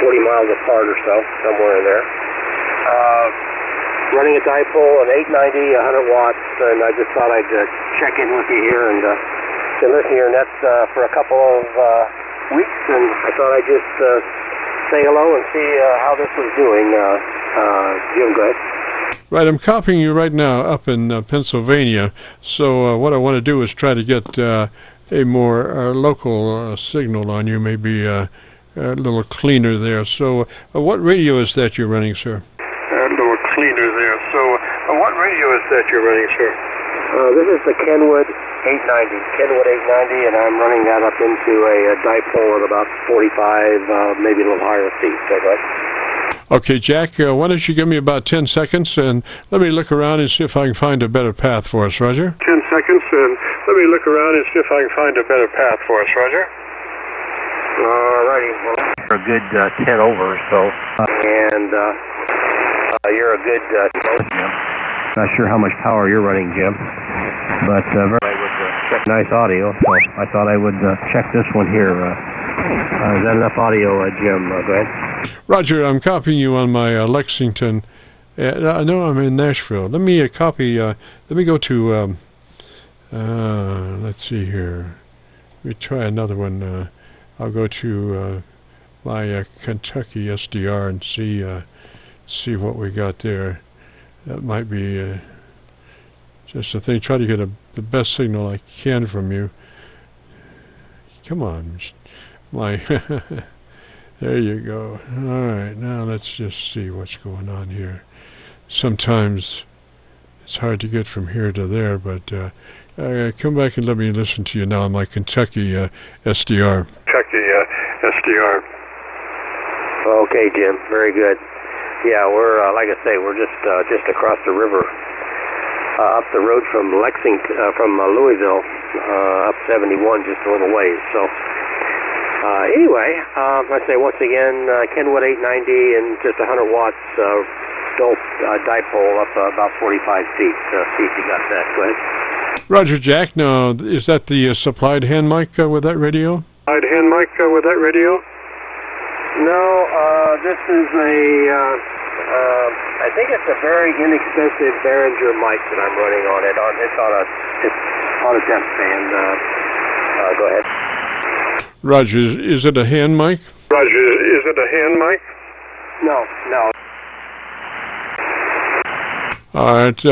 40 miles apart or so, somewhere in there. Running a dipole, an 890, 100 watts, and I just thought I'd check in with you here and been listening to your nets for a couple of weeks, and I thought I'd just say hello and see how this was doing. Jim, go ahead. Right, I'm copying you right now up in Pennsylvania, so what I want to do is try to get a more local signal on you, maybe a little cleaner there. So what radio is that you're running, sir? A little cleaner there. So what radio is that you're running, sir? This is the Kenwood 890, and I'm running that up into a dipole at about 45, maybe a little higher feet. So go ahead. Okay, Jack, why don't you give me about 10 seconds, and let me look around and see if I can find a better path for us, Roger? 10 seconds, and let me look around and see if I can find a better path for us, Roger? Alrighty. Well, you're a good 10 over, so. And you're a good 12, Jim. Not sure how much power you're running, Jim, but very nice audio, so I thought I would check this one here. Is that enough audio, Jim? Go ahead. Roger, I'm copying you on my Lexington. I know I'm in Nashville. Let me copy. Let me go to. Let's see here. Let me try another one. I'll go to my Kentucky SDR and see what we got there. That might be just a thing. Try to get the best signal I can from you. Come on, my. There you go. All right, now let's just see what's going on here. Sometimes it's hard to get from here to there, but come back and let me listen to you now on my Kentucky SDR. Kentucky SDR. Okay, Jim. Very good. Yeah, we're like I say, we're just across the river, up the road from Lexington, from Louisville, up 71, just a little ways. So. Anyway, I say once again, Kenwood 890 and just 100 watts built dipole up about 45 feet. See if you got that. Go ahead. Roger, Jack. Now, is that the supplied hand mic with that radio? Supplied hand mic with that radio? No, this is I think it's a very inexpensive Behringer mic that I'm running on it. It's on a temp stand. Go ahead. Roger, is it a hand mic? Roger, is it a hand mic? No. All right,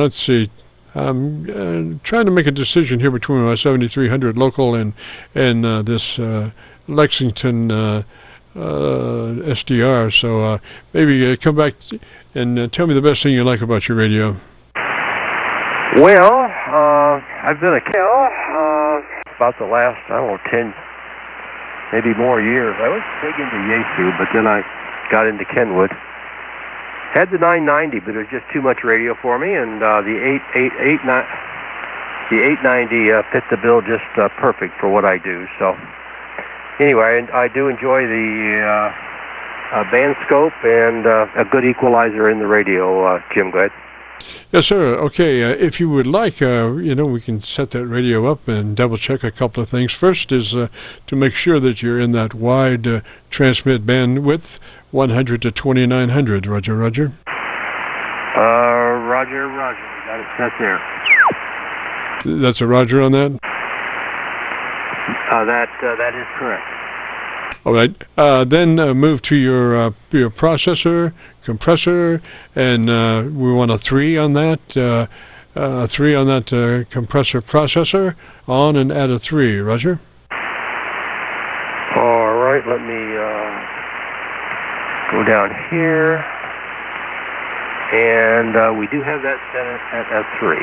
let's see. I'm trying to make a decision here between my 7300 local and this Lexington SDR. So maybe come back and tell me the best thing you like about your radio. Well, I've been about the last, 10, maybe more years. I was big into Yaesu, but then I got into Kenwood. Had the 990, but it was just too much radio for me, and the 890 fit the bill just perfect for what I do. So anyway, I do enjoy the band scope and a good equalizer in the radio. Jim, go ahead. Yes, sir. Okay, if you would like, we can set that radio up and double-check a couple of things. First is to make sure that you're in that wide transmit bandwidth, 100 to 2900. Roger. Roger. We got it set there. That's a Roger on that? That is correct. All right. Then move to your processor, compressor, and we want a 3 on that. 3 on that compressor processor on, and add a 3. Roger. All right. Let me go down here, and we do have that set at a 3.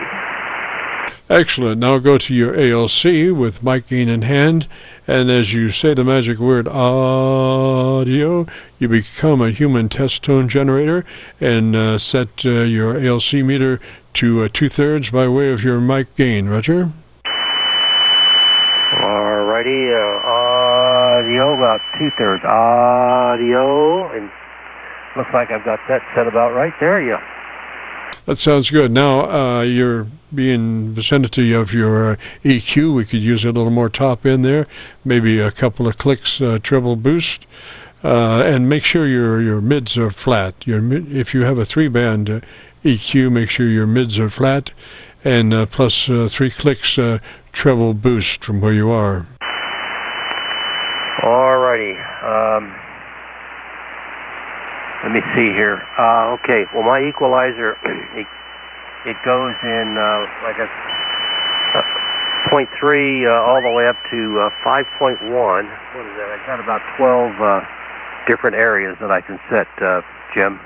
Excellent. Now go to your ALC with mic gain in hand, and as you say the magic word audio, you become a human test tone generator and set your ALC meter to 2/3 by way of your mic gain. Roger? Alrighty, audio about 2/3. Audio, and looks like I've got that set about right there, yeah. That sounds good. Now, you're being vicinity of your EQ. We could use a little more top in there, maybe a couple of clicks treble boost, and make sure your mids are flat. If you have a 3-band EQ, make sure your mids are flat, and plus 3 clicks treble boost from where you are. Alrighty. Let me see here. Okay, well, my equalizer, it goes in like a 0.3 all the way up to 5.1. What is that? I've got about 12 different areas that I can set, Jim.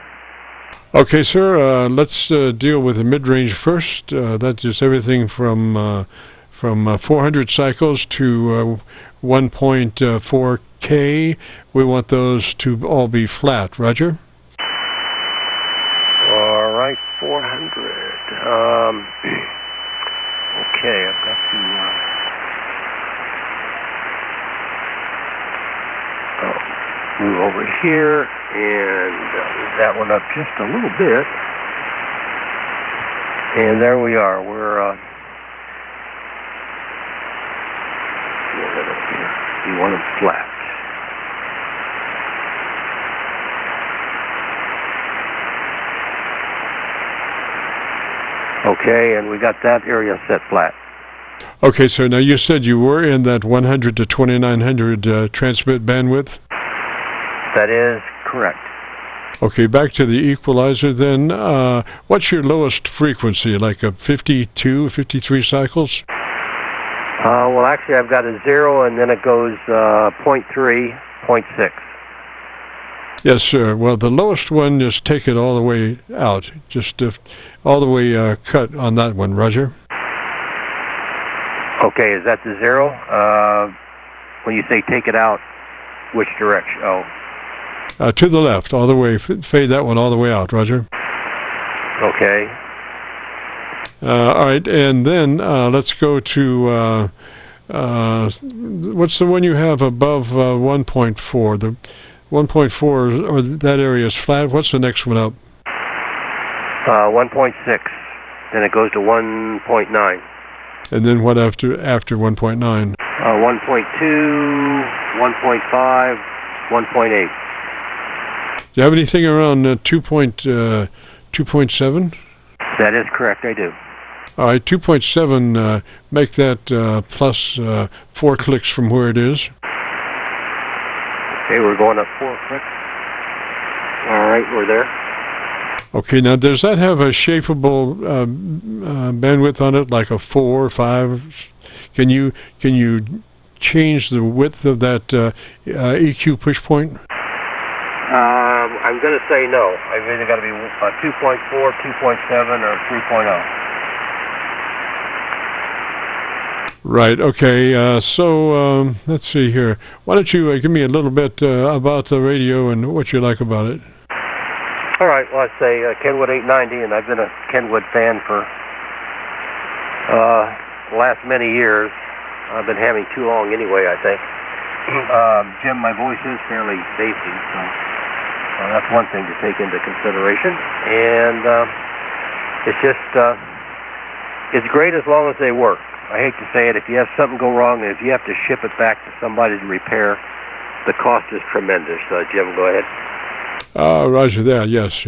Okay, sir. Let's deal with the mid-range first. That's just everything from 400 cycles to 1.4K. We want those to all be flat. Roger? All right, 400. Okay, I've got to move over here and move that one up just a little bit. And there we are. We want them flat. Okay, and we got that area set flat. Okay, so now you said you were in that 100 to 2900 transmit bandwidth? That is correct. Okay, back to the equalizer then. What's your lowest frequency, like a 52, 53 cycles? Well, actually, I've got a 0, and then it goes 0.3, 0.6. Yes, sir. Well, the lowest one, just take it all the way out. Just all the way cut on that one, Roger. Okay, is that the 0? When you say take it out, which direction? Oh. To the left, all the way. Fade that one all the way out, Roger. Okay. All right, and then let's go to what's the one you have above 1.4? The 1.4, or that area is flat. What's the next one up? 1.6. Then it goes to 1.9. And then what after 1.9? 1.2, 1.5, 1.8. Do you have anything around 2.7? That is correct, I do. All right, 2.7, make that plus 4 clicks from where it is. Okay, we're going up 4 clicks. All right, we're there. Okay, now does that have a shapeable bandwidth on it, like a 4 or 5? Can you change the width of that EQ push point? I'm going to say no. I've either got to be 2.4, 2.7, or 3.0. Right, okay, so let's see here. Why don't you give me a little bit about the radio and what you like about it? All right, well, I'd say Kenwood 890, and I've been a Kenwood fan for the last many years. I've been having too long anyway, I think. Jim, my voice is fairly bassy, so that's one thing to take into consideration. And it's just, it's great as long as they work. I hate to say it, if you have something go wrong and if you have to ship it back to somebody to repair, the cost is tremendous. Jim, go ahead. Roger that, yes,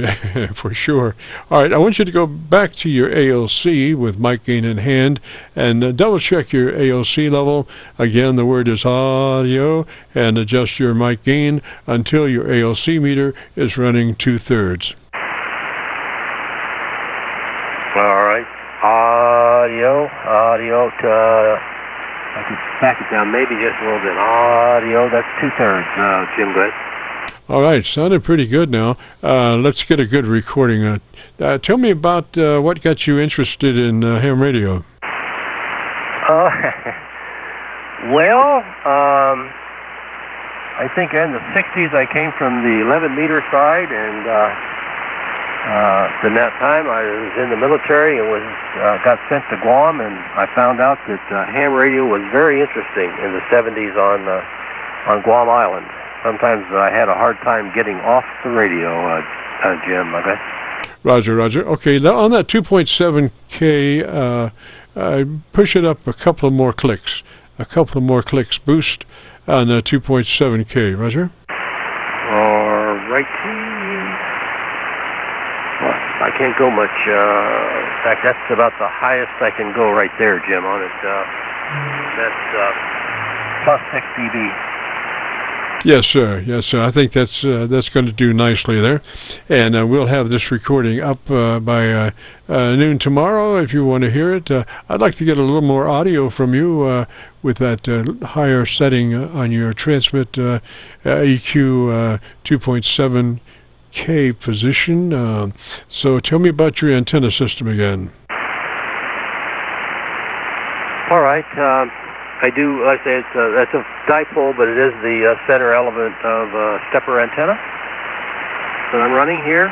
for sure. All right, I want you to go back to your ALC with mic gain in hand and double check your ALC level. Again, the word is audio, and adjust your mic gain until your ALC meter is running 2/3. All right, audio to, I could back it down maybe just a little bit. Audio, that's 2/3, Jim, go ahead. All right, sounded pretty good now. Let's get a good recording. Tell me about what got you interested in ham radio. Well, I think in the 60s I came from the 11-meter side, and in that time I was in the military and got sent to Guam, and I found out that ham radio was very interesting in the 70s on Guam Island. Sometimes I had a hard time getting off the radio, Jim. Okay. Roger. Okay, on that 2.7K, push it up a couple of more clicks. Boost on 2.7K. Roger. All right. Well, I can't go much. In fact, that's about the highest I can go right there, Jim, on it. That's plus 6 dB. Yes, sir. I think that's going to do nicely there, and we'll have this recording up by noon tomorrow if you want to hear it. I'd like to get a little more audio from you with that higher setting on your transmit EQ 2.7K position. So tell me about your antenna system again. All right. I do, like I say, that's a dipole, but it is the center element of stepper antenna that I'm running here,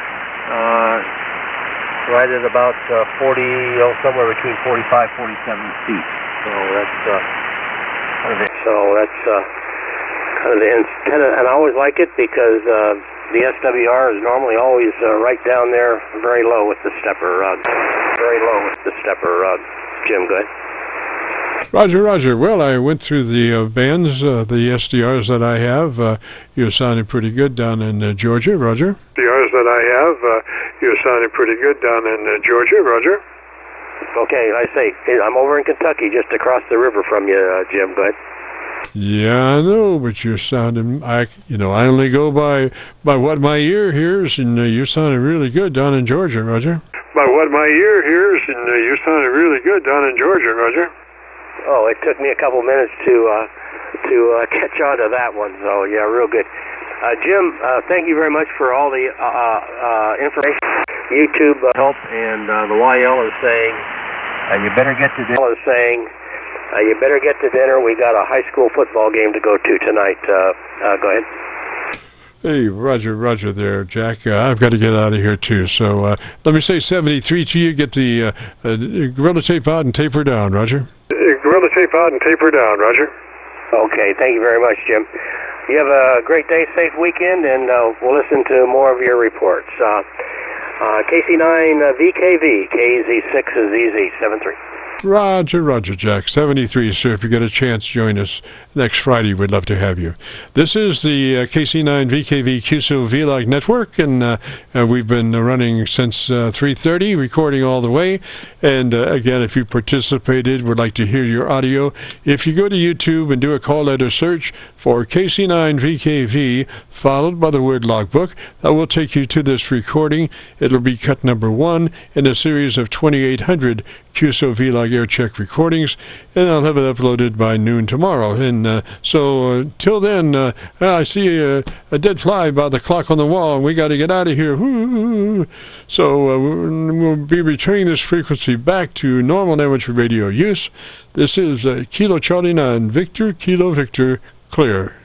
right at about 40, somewhere between 45, 47 feet. So that's kind of the antenna, and I always like it because the SWR is normally always right down there, very low with the stepper. Jim, go ahead. Roger. Well, I went through the bands, the SDRs that I have. You're sounding pretty good down in Georgia, Roger. SDRs that I have, you're sounding pretty good down in Georgia, Roger. Okay, I say, I'm over in Kentucky, just across the river from you, Jim. Go ahead. Yeah, I know, but you're sounding, I only go by what my ear hears, and you're sounding really good down in Georgia, Roger. By what my ear hears, and you're sounding really good down in Georgia, Roger. Oh, it took me a couple minutes to catch on to that one. So yeah, real good. Jim, thank you very much for all the information. YouTube help, and the YL is saying you better get to dinner. You better get to dinner. We got a high school football game to go to tonight. Go ahead. Hey, Roger there, Jack. I've got to get out of here, too. So let me say 73 to you. Get the Gorilla Tape out and taper down, Roger. Gorilla Tape out and taper down, Roger. Okay, thank you very much, Jim. You have a great day, safe weekend, and we'll listen to more of your reports. KC9VKV, KZ6ZZ73. Roger, Roger, Jack. 73, sir. If you get a chance, join us next Friday. We'd love to have you. This is the KC9VKV Qso-Vlog network, and we've been running since 3:30, recording all the way. And again, if you participated, would like to hear your audio, if you go to YouTube and do a call letter search for KC9VKV, followed by the word logbook, that will take you to this recording. It'll be cut number 1 in a series of 2,800 Qso-Vlog Aircheck recordings, and I'll have it uploaded by noon tomorrow. And so till then, I see a dead fly by the clock on the wall, and we got to get out of here. So we'll be returning this frequency back to normal amateur radio use. This is Kilo Charlie 9, Victor, Kilo Victor, clear.